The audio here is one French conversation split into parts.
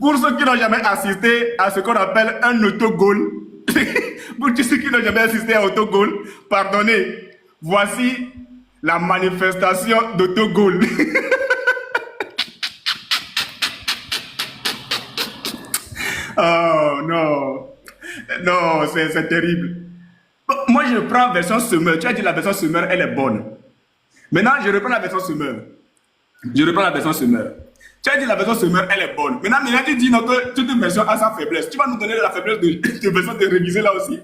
Pour ceux qui n'ont jamais assisté à ce qu'on appelle un autogol, pour tous ceux qui n'ont jamais assisté à autogol, pardonnez, voici la manifestation d'autogol. Oh non, non, c'est terrible. Moi, je prends la version semeur. Tu as dit la version semeur, elle est bonne. Maintenant, je reprends la version semeur. Je reprends la version semeur. Tu as dit la version semeur, elle est bonne. Maintenant, tu dis notre toute version a sa faiblesse. Tu vas nous donner la faiblesse de version de réviser là aussi.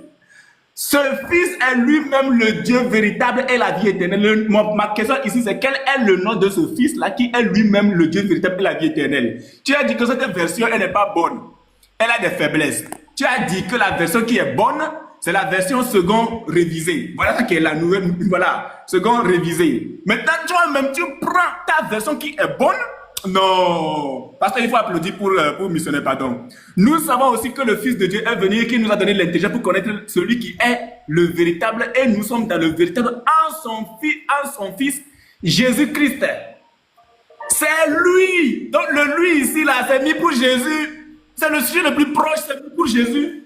Ce fils est lui-même le Dieu véritable et la vie éternelle. Ma question ici, c'est quel est le nom de ce fils-là qui est lui-même le Dieu véritable et la vie éternelle? Tu as dit que cette version, elle n'est pas bonne. Elle a des faiblesses. Tu as dit que la version qui est bonne, c'est la version second révisée. Voilà qui est la nouvelle, voilà, second révisée. Maintenant, toi-même, tu prends ta version qui est bonne. Non, parce qu'il faut applaudir pour missionnaire, pardon. Nous savons aussi que le Fils de Dieu est venu et qu'il nous a donné l'intelligence pour connaître celui qui est le véritable, et nous sommes dans le véritable en son Fils, Jésus-Christ. C'est lui. Donc le lui ici, là, c'est mis pour Jésus. C'est le sujet le plus proche, c'est mis pour Jésus.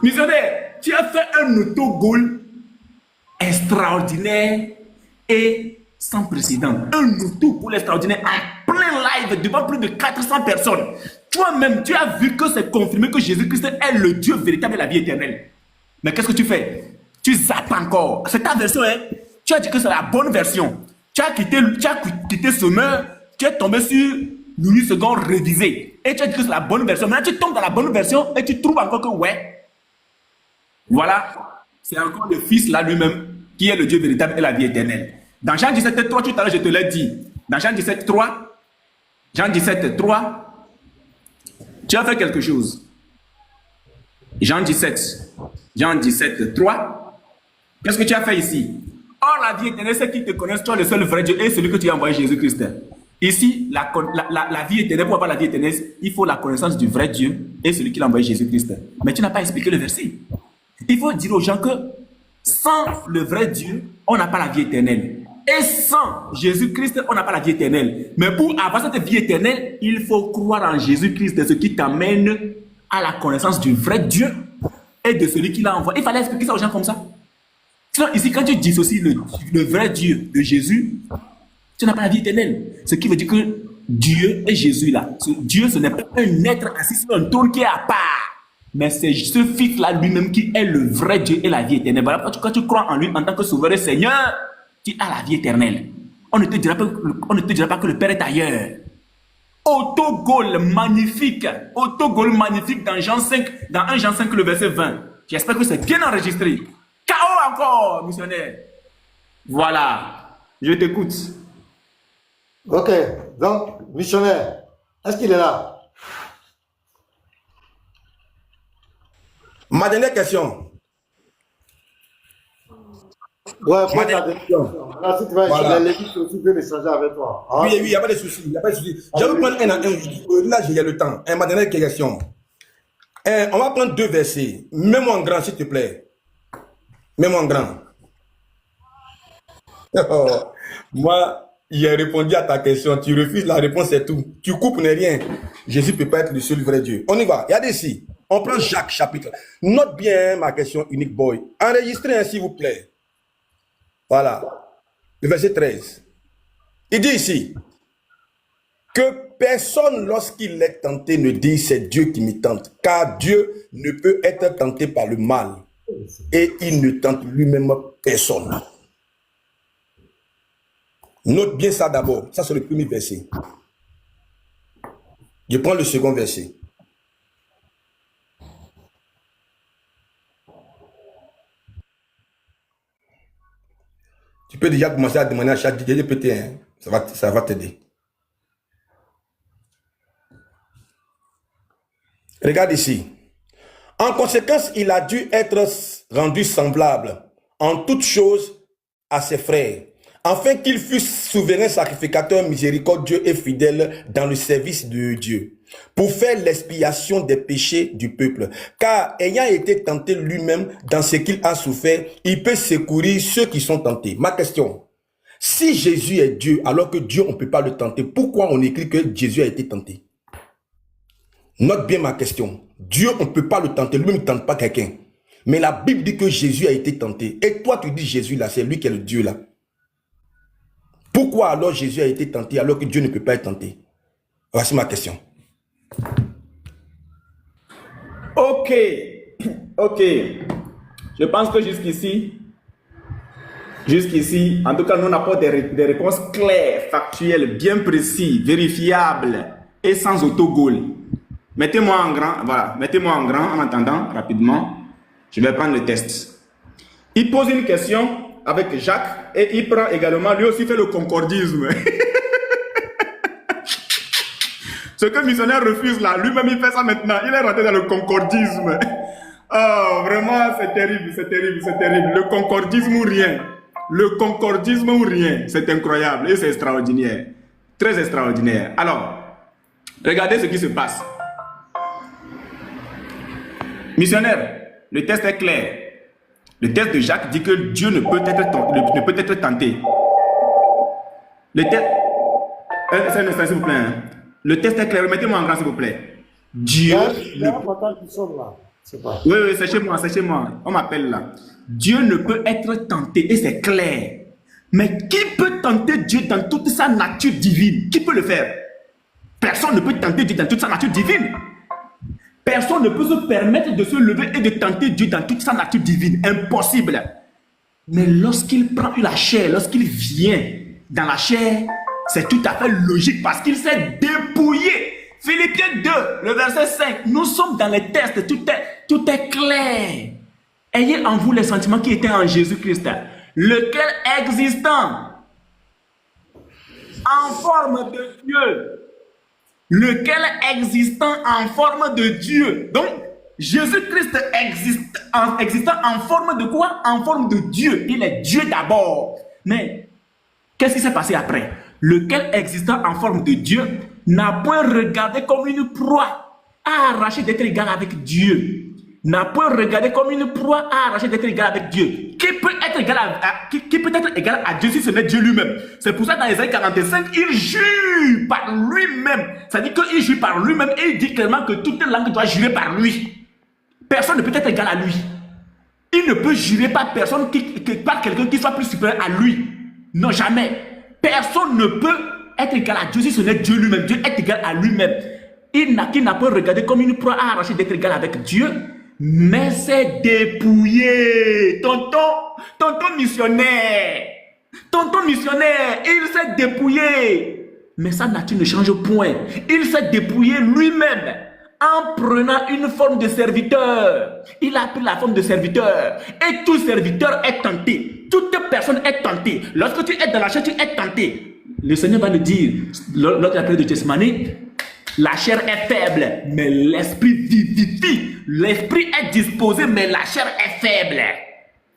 Missionnaire, tu as fait un autogol extraordinaire et sans précédent. Un autogol extraordinaire en plein live devant plus de 400 personnes. Toi-même, tu as vu que c'est confirmé que Jésus-Christ est le Dieu véritable et la vie éternelle. Mais qu'est-ce que tu fais? Tu zappes encore. C'est ta version, hein? Tu as dit que c'est la bonne version. Tu as quitté Semeur, tu es tombé sur Louis II révisé. Et tu as dit que c'est la bonne version. Maintenant, tu tombes dans la bonne version et tu trouves encore que ouais. Voilà, c'est encore le Fils là lui-même qui est le Dieu véritable et la vie éternelle. Dans Jean 17, 3, tout à l'heure je te l'ai dit. Dans Jean 17, 3, tu as fait quelque chose. Jean 17, 3, qu'est-ce que tu as fait ici? Or, la vie éternelle, c'est qu'ils te connaissent, toi, le seul vrai Dieu, et celui que tu as envoyé, Jésus-Christ. Ici, la vie éternelle, pour avoir la vie éternelle, il faut la connaissance du vrai Dieu et celui qui l'a envoyé, Jésus-Christ. Mais tu n'as pas expliqué le verset. Il faut dire aux gens que sans le vrai Dieu, on n'a pas la vie éternelle. Et sans Jésus-Christ, on n'a pas la vie éternelle. Mais pour avoir cette vie éternelle, il faut croire en Jésus-Christ, ce qui t'amène à la connaissance du vrai Dieu et de celui qui l'a envoyé. Il fallait expliquer ça aux gens comme ça. Sinon, ici, quand tu dissocies le vrai Dieu de Jésus, tu n'as pas la vie éternelle. Ce qui veut dire que Dieu et Jésus là, Dieu, ce n'est pas un être assis sur un trône qui est à part. Mais c'est ce Fils-là lui-même qui est le vrai Dieu et la vie éternelle. Voilà, quand tu crois en lui en tant que souverain Seigneur, tu as la vie éternelle. On ne te dira pas que le Père est ailleurs. Autogol magnifique dans Jean 5, dans 1 Jean 5, le verset 20. J'espère que c'est bien enregistré. KO encore, missionnaire. Voilà, je t'écoute. Ok, donc, missionnaire, est-ce qu'il est là? Ma dernière question. Ouais, pose ta question. Là, si tu vas Voilà. échanger, l'équipe aussi veut échanger avec toi. Hein? Oui, il n'y a pas de souci. Je vais prendre un à un. Là, il y a le temps. Ma dernière question. On va prendre deux versets. Mets-moi en grand, s'il te plaît. Mets-moi en grand. Oh, moi, j'ai répondu à ta question. Tu refuses la réponse, c'est tout. Tu coupes, n'est rien. Jésus ne peut pas être le seul vrai Dieu. On y va. Regardez ici. On prend Jacques chapitre. Note bien ma question, Unique Boy. Enregistrez, s'il vous plaît. Voilà. Le verset 13. Il dit ici que personne, lorsqu'il est tenté, ne dit c'est Dieu qui me tente, car Dieu ne peut être tenté par le mal et il ne tente lui-même personne. Note bien ça d'abord. Ça, c'est le premier verset. Je prends le second verset. Tu peux déjà commencer à demander à chaque GPT, hein? Ça va t'aider. Regarde ici. En conséquence, il a dû être rendu semblable en toutes choses à ses frères, afin qu'il fût souverain sacrificateur miséricordieux et fidèle dans le service de Dieu, pour faire l'expiation des péchés du peuple. Car ayant été tenté lui-même dans ce qu'il a souffert, il peut secourir ceux qui sont tentés. Ma question, si Jésus est Dieu, alors que Dieu, on ne peut pas le tenter, pourquoi on écrit que Jésus a été tenté? Note bien ma question. Dieu, on ne peut pas le tenter. Lui ne tente pas quelqu'un. Mais la Bible dit que Jésus a été tenté. Et toi, tu dis Jésus là, c'est lui qui est le Dieu là. Pourquoi alors Jésus a été tenté alors que Dieu ne peut pas être tenté? Voici ma question. Ok. Ok. Je pense que jusqu'ici, en tout cas, nous n'avons pas des réponses claires, factuelles, bien précises, vérifiables et sans autogol. Mettez-moi en grand, voilà, mettez-moi en grand en attendant rapidement. Je vais prendre le test. Il pose une question avec Jacques et il prend également, lui aussi fait le concordisme. Ce que le missionnaire refuse là, lui-même il fait ça maintenant. Il est rentré dans le concordisme. Oh, vraiment, c'est terrible, c'est terrible, c'est terrible. Le concordisme ou rien. Le concordisme ou rien. C'est incroyable et c'est extraordinaire. Très extraordinaire. Alors, regardez ce qui se passe. Missionnaire, le test est clair. Le test de Jacques dit que Dieu ne peut être tenté. Le test... c'est un instant, s'il vous plaît. Hein. Le test est clair. Mettez-moi en grand, s'il vous plaît. Dieu... Oui, c'est chez moi, c'est chez moi. On m'appelle là. Dieu ne peut être tenté et c'est clair. Mais qui peut tenter Dieu dans toute sa nature divine? Qui peut le faire? Personne ne peut tenter Dieu dans toute sa nature divine. Personne ne peut se permettre de se lever et de tenter Dieu dans toute sa nature divine. Impossible. Mais lorsqu'il prend la chair, lorsqu'il vient dans la chair, c'est tout à fait logique parce qu'il s'est dépouillé. Philippiens 2, le verset 5. Nous sommes dans les tests, tout est clair. Ayez en vous les sentiments qui étaient en Jésus-Christ, lequel existant en forme de Dieu. Lequel existant en forme de Dieu. Donc, Jésus-Christ existant en forme de quoi? En forme de Dieu. Il est Dieu d'abord. Mais, qu'est-ce qui s'est passé après? Lequel existant en forme de Dieu n'a point regardé comme une proie à arracher d'être égal avec Dieu. N'a point regardé comme une proie à arracher d'être égal avec Dieu. Qui peut être égal à Dieu si ce n'est Dieu lui-même? C'est pour ça dans Ésaïe 45, il jure par lui-même. Ça dit qu'il jure par lui-même et il dit clairement que toute langue doit jurer par lui. Personne ne peut être égal à lui. Il ne peut jurer par personne, par quelqu'un qui soit plus supérieur à lui. Non, jamais. Personne ne peut être égal à Dieu si ce n'est Dieu lui-même. Dieu est égal à lui-même. Il n'a pas regardé comme une proie à arracher d'être égal avec Dieu, mais c'est dépouillé. Tonton missionnaire, il s'est dépouillé. Mais sa nature ne change point. Il s'est dépouillé lui-même en prenant une forme de serviteur. Il a pris la forme de serviteur. Et tout serviteur est tenté. Toute personne est tentée. Lorsque tu es dans la chair, tu es tenté. Le Seigneur va le dire lors de la prière de Gethsemane. La chair est faible, mais l'esprit vivifie. L'esprit est disposé, mais la chair est faible.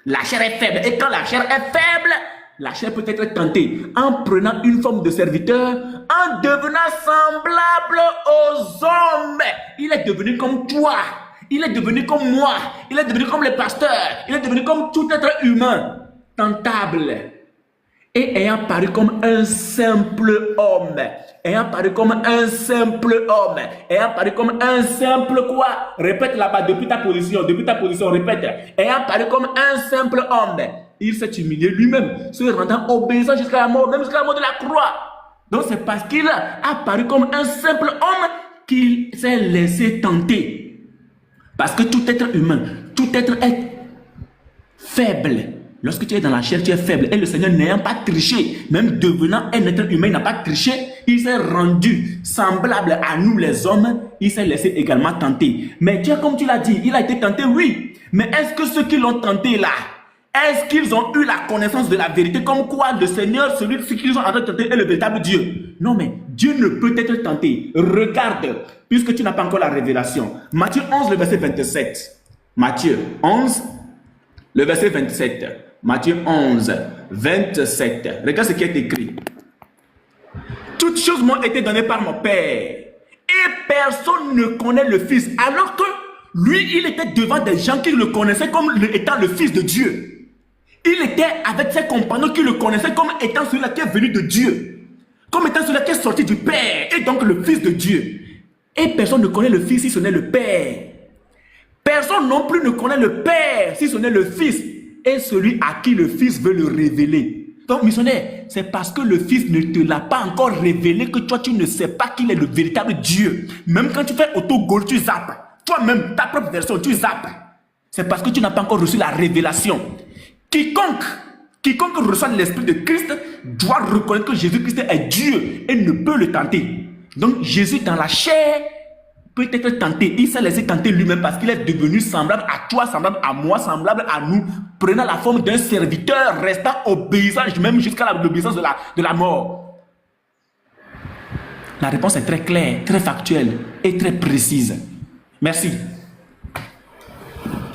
La chair est faible. Et quand la chair est faible, la chair peut être tentée en prenant une forme de serviteur, en devenant semblable aux hommes. Il est devenu comme toi. Il est devenu comme moi. Il est devenu comme les pasteurs. Il est devenu comme tout être humain. Tentable. Et ayant paru comme un simple homme. Ayant paru comme un simple homme. Ayant paru comme un simple quoi? Répète là-bas depuis ta position, répète. Ayant paru comme un simple homme. Il s'est humilié lui-même, se rendant obéissant jusqu'à la mort, même jusqu'à la mort de la croix. Donc c'est parce qu'il a paru comme un simple homme qu'il s'est laissé tenter. Parce que tout être humain, tout être est faible. Lorsque tu es dans la chair, tu es faible. Et le Seigneur n'ayant pas triché, même devenant un être humain, il n'a pas triché. Il s'est rendu semblable à nous les hommes. Il s'est laissé également tenter. Mais Dieu, comme tu l'as dit, il a été tenté, oui. Mais est-ce que ceux qui l'ont tenté là, est-ce qu'ils ont eu la connaissance de la vérité? Comme quoi le Seigneur, celui qu'ils ont en train de tenter, est le véritable Dieu? Non, mais Dieu ne peut être tenté. Regarde, puisque tu n'as pas encore la révélation. Matthieu 11, le verset 27. Matthieu 11, le verset 27. Matthieu 11, 27. Regarde ce qui est écrit. Toutes choses m'ont été données par mon Père. Et personne ne connaît le Fils. Alors que lui, il était devant des gens qui le connaissaient comme étant le Fils de Dieu. Il était avec ses compagnons qui le connaissaient comme étant celui-là qui est venu de Dieu. Comme étant celui-là qui est sorti du Père. Et donc le Fils de Dieu. Et personne ne connaît le Fils si ce n'est le Père. Personne non plus ne connaît le Père si ce n'est le Fils et celui à qui le Fils veut le révéler. Donc, missionnaire, c'est parce que le Fils ne te l'a pas encore révélé que toi, tu ne sais pas qu'il est le véritable Dieu. Même quand tu fais autogol, tu zappes. Toi-même, ta propre version, tu zappes. C'est parce que tu n'as pas encore reçu la révélation. Quiconque reçoit l'Esprit de Christ doit reconnaître que Jésus-Christ est Dieu et ne peut le tenter. Donc, Jésus dans la chair peut être tenté. Il s'est laissé tenter lui-même parce qu'il est devenu semblable à toi, semblable à moi, semblable à nous, prenant la forme d'un serviteur, restant obéissant même jusqu'à l'obéissance de la mort. La réponse est très claire, très factuelle et très précise. Merci.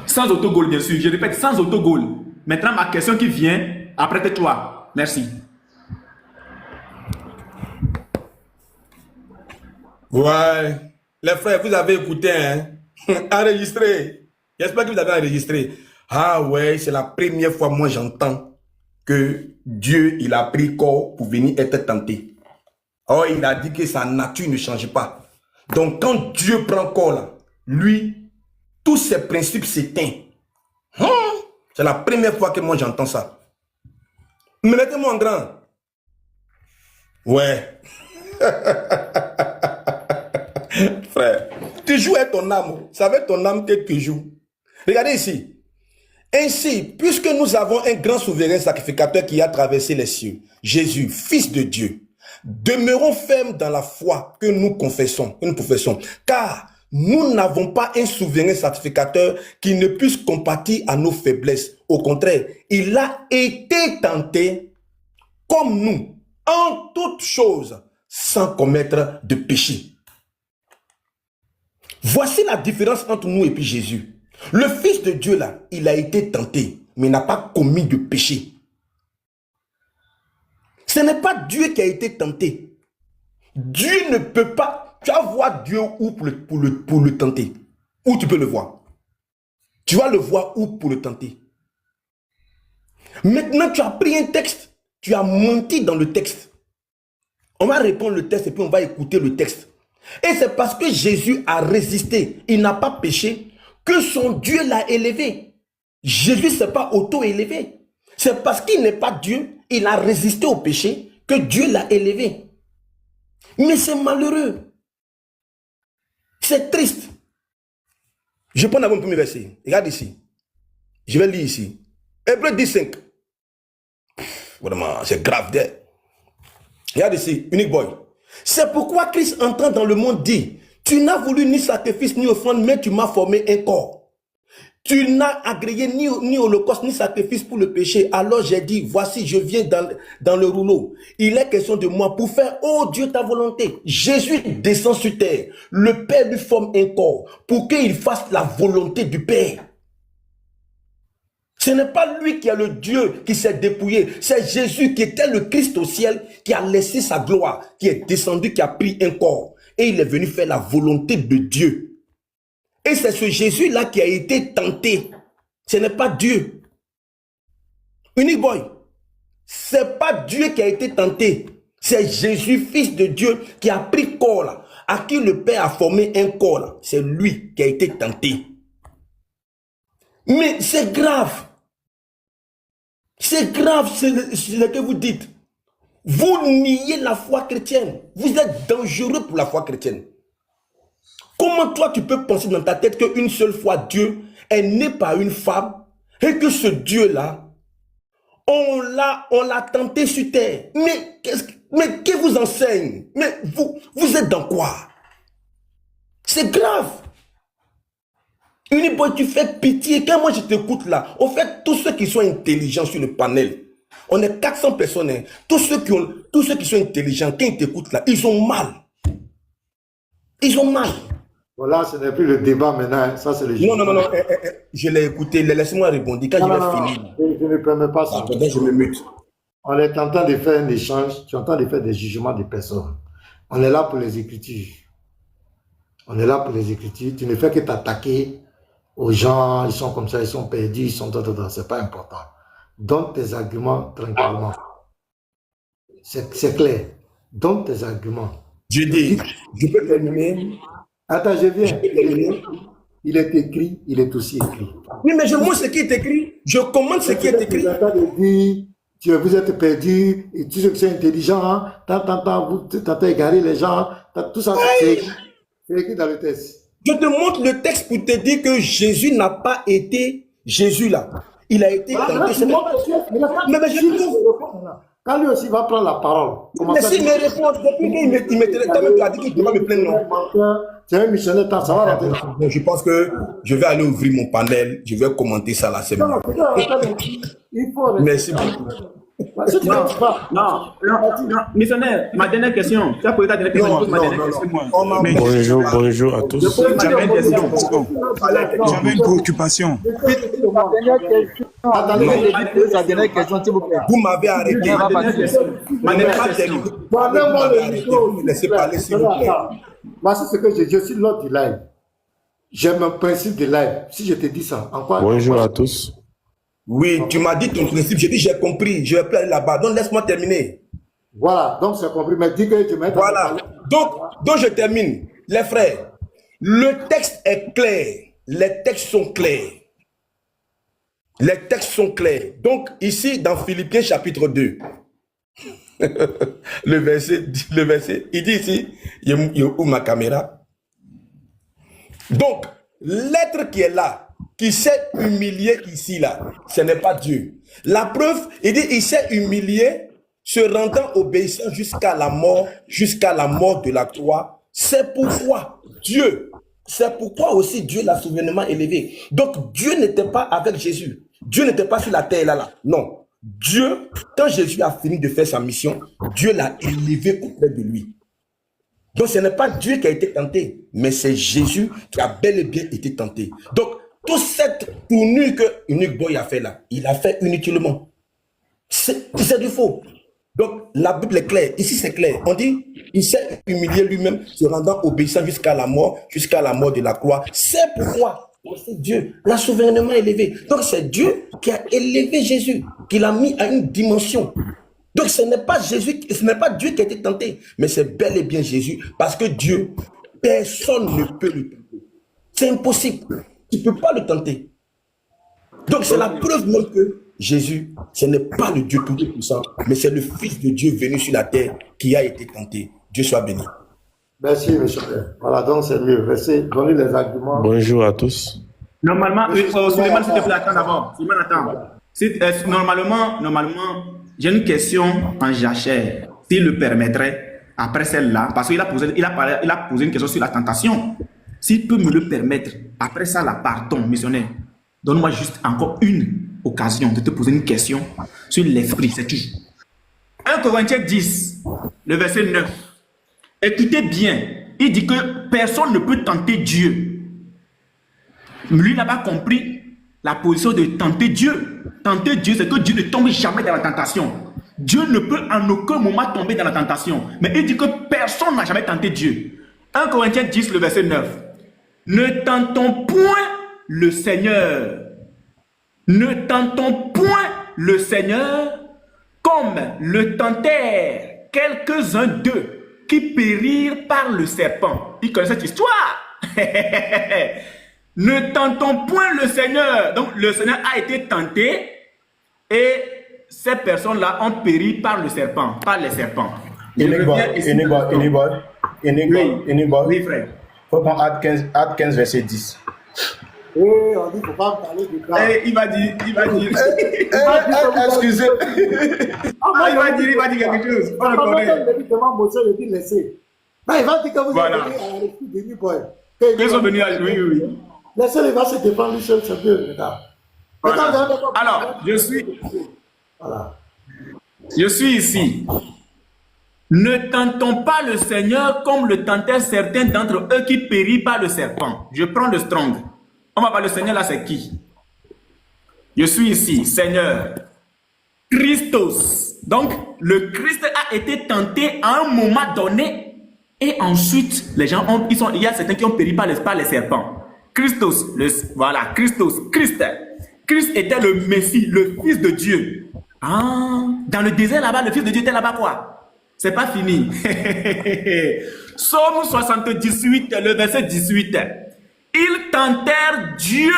Sans autogol, bien sûr. Je répète, sans autogol. Maintenant, ma question qui vient, apprête-toi. Merci. Ouais. Les frères, vous avez écouté, hein? Enregistré. J'espère que vous avez enregistré. Ah ouais, c'est la première fois, moi, j'entends que Dieu, il a pris corps pour venir être tenté. Oh, il a dit que sa nature ne change pas. Donc, quand Dieu prend corps, là, lui, tous ses principes s'éteignent. C'est la première fois que moi, j'entends ça. Mais mettez-moi en grand. Ouais. Frère, tu joues avec ton âme. C'est avec ton âme que tu joues. Regardez ici. Ainsi, puisque nous avons un grand souverain sacrificateur qui a traversé les cieux, Jésus, Fils de Dieu, demeurons fermes dans la foi que nous confessons, car nous n'avons pas un souverain sacrificateur qui ne puisse compatir à nos faiblesses. Au contraire, il a été tenté comme nous, en toutes choses, sans commettre de péché. Voici la différence entre nous et puis Jésus. Le Fils de Dieu, là, il a été tenté, mais n'a pas commis de péché. Ce n'est pas Dieu qui a été tenté. Dieu ne peut pas. Tu vas voir Dieu où pour le tenter. Où tu peux le voir. Tu vas le voir où pour le tenter. Maintenant, tu as pris un texte. Tu as menti dans le texte. On va répondre le texte et puis on va écouter le texte. Et c'est parce que Jésus a résisté, il n'a pas péché, que son Dieu l'a élevé. Jésus ne s'est pas auto-élevé. C'est parce qu'il n'est pas Dieu, il a résisté au péché, que Dieu l'a élevé. Mais c'est malheureux. C'est triste. Je prends d'abord un premier verset. Regarde ici. Je vais lire ici. Hébreux 10:5. Vraiment, c'est grave. Regarde ici, unique boy. C'est pourquoi Christ entrant dans le monde dit, tu n'as voulu ni sacrifice ni offrande, mais tu m'as formé un corps. Tu n'as agréé ni holocauste ni sacrifice pour le péché. Alors j'ai dit, voici je viens dans le rouleau. Il est question de moi pour faire, oh Dieu, ta volonté. Jésus descend sur terre. Le Père lui forme un corps pour qu'il fasse la volonté du Père. Ce n'est pas lui qui est le Dieu qui s'est dépouillé. C'est Jésus qui était le Christ au ciel, qui a laissé sa gloire, qui est descendu, qui a pris un corps. Et il est venu faire la volonté de Dieu. Et c'est ce Jésus-là qui a été tenté. Ce n'est pas Dieu. Unique boy. Ce n'est pas Dieu qui a été tenté. C'est Jésus, Fils de Dieu, qui a pris corps là, à qui le Père a formé un corps là. C'est lui qui a été tenté. Mais c'est grave. C'est grave ce que vous dites. Vous niez la foi chrétienne. Vous êtes dangereux pour la foi chrétienne. Comment toi tu peux penser dans ta tête qu'une seule fois Dieu est né par une femme et que ce Dieu-là, on l'a tenté sur terre. Mais que vous enseigne? Mais vous êtes dans quoi? C'est grave. Uniboy, tu fais pitié. Quand moi je t'écoute là, au fait, tous ceux qui sont intelligents sur le panel, on est 400 personnes. Hein. Tous ceux qui sont intelligents, quand ils t'écoutent là, ils ont mal. Ils ont mal. Voilà, ce n'est plus le débat maintenant. Ça, c'est le jeu. Non. Je l'ai écouté. Laisse-moi répondre. Quand je vais finir. Je ne permets pas ça. Attends, je me mute. On est en train de faire un échange. Tu es en train de faire des jugements des personnes. On est là pour les Écritures. On est là pour les Écritures. Tu ne fais que t'attaquer aux gens. Ils sont comme ça, ils sont perdus, ils sont... C'est pas important. Donne tes arguments tranquillement. C'est clair. Donne tes arguments. Je dis, je peux terminer. Attends, je viens. Il est écrit, il est aussi écrit. Oui, mais je montre ce qui est écrit. Je commande ce qui est écrit. Vous êtes dit, vous êtes perdus, et tous ceux qui sont intelligents, vous tentez d'égarer les gens, tout ça, c'est écrit dans le texte. Je te montre le texte pour te dire que Jésus n'a pas été Jésus là. Il a été tenté. Quand lui aussi va prendre la parole. Mais s'il me répond, depuis qu'il me dit qu'il va me plaindre. C'est un missionnaire, ça va rentrer. Je pense que je vais aller ouvrir mon panel, je vais commenter ça la semaine. Merci beaucoup. Non, missionnaire, ma dernière question. Tu as posé ta dernière question. Bonjour à tous. J'avais une préoccupation. Vous m'avez arrêté. Laissez parler, s'il vous plaît. Voici ce que je suis l'autre du live. J'aime un principe de live. Si je te dis ça, en quoi? Bonjour à tous. Oui, tu m'as dit ton principe. J'ai dit, j'ai compris. Je vais plus aller là-bas. Donc, laisse-moi terminer. Voilà, donc j'ai compris. Mais dis que tu m'as. Voilà. Donc, je termine. Les frères, le texte est clair. Les textes sont clairs. Les textes sont clairs. Donc, ici, dans Philippiens chapitre 2, le verset, il dit ici, il ouvre ma caméra. Donc, l'être qui est là, qui s'est humilié ici, là, ce n'est pas Dieu. La preuve, il dit, il s'est humilié, se rendant obéissant jusqu'à la mort de la croix. C'est pourquoi aussi Dieu l'a souverainement élevé. Donc, Dieu n'était pas avec Jésus. Dieu n'était pas sur la terre, là. Non. Dieu, quand Jésus a fini de faire sa mission, Dieu l'a élevé auprès de lui. Donc, ce n'est pas Dieu qui a été tenté, mais c'est Jésus qui a bel et bien été tenté. Donc, toute cette tournure que Unique Boy a fait là, il a fait inutilement. C'est du faux. Donc, la Bible est claire. Ici, c'est clair. On dit, il s'est humilié lui-même, se rendant obéissant jusqu'à la mort de la croix. C'est pourquoi c'est Dieu l'a souverainement élevé. Donc, c'est Dieu qui a élevé Jésus, qui l'a mis à une dimension. Donc, ce n'est pas Jésus, ce n'est pas Dieu qui a été tenté, mais c'est bel et bien Jésus. Parce que Dieu, personne ne peut le tenter. C'est impossible. Tu ne peux pas le tenter. Donc, c'est la preuve même que Jésus, ce n'est pas le Dieu tout-puissant, mais c'est le Fils de Dieu venu sur la terre qui a été tenté. Dieu soit béni. Merci, monsieur. Voilà, donc c'est mieux. Donnez les arguments. Bonjour à tous. Normalement, Suleiman, s'il te plaît, attends d'abord. Suleiman, attends. Normalement, j'ai une question en jachère, s'il le permettrait, après celle-là, parce qu'il a posé une question sur la tentation. S'il peut me le permettre, après ça, là, pardon, missionnaire, donne-moi juste encore une occasion de te poser une question sur l'esprit, c'est tout. 1 Corinthiens 10, le verset 9. Écoutez bien, il dit que personne ne peut tenter Dieu. Lui n'a pas compris la position de tenter Dieu. Tenter Dieu, c'est que Dieu ne tombe jamais dans la tentation. Dieu ne peut en aucun moment tomber dans la tentation. Mais il dit que personne n'a jamais tenté Dieu. 1 Corinthiens 10, le verset 9. Ne tentons point le Seigneur. Ne tentons point le Seigneur comme le tentèrent quelques-uns d'eux qui périrent par le serpent. Ils connaissent cette histoire. Ne tentons point le Seigneur. Donc le Seigneur a été tenté et ces personnes-là ont péri par le serpent, par les serpents. Oui, frère. Faut prendre Acte 15, verset 10. On dit qu'il ne faut pas parler de ça. Il va dire. Excusez. Il va dire quelque chose. On le connaît. Il dit laissez. Il va dire que vous Voilà. êtes venu à l'esprit de Niboy. Ils sont venus à jouer, oui. Laissez-les, va se défendre lui seul, c'est mieux, regarde. Voilà. Alors, je suis ici. Ne tentons pas le Seigneur comme le tentaient certains d'entre eux qui périrent par le serpent. Je prends le strong. On va voir le Seigneur là, c'est qui? Je suis ici, Seigneur. Christos. Donc, le Christ a été tenté à un moment donné et ensuite, les gens il y a certains qui ont péri par les serpents. Christos, voilà, Christos, Christ. Christ était le Messie, le Fils de Dieu. Ah, dans le désert là-bas, le Fils de Dieu était là-bas quoi? C'est pas fini. Psaume 78, le verset 18. Ils tentèrent Dieu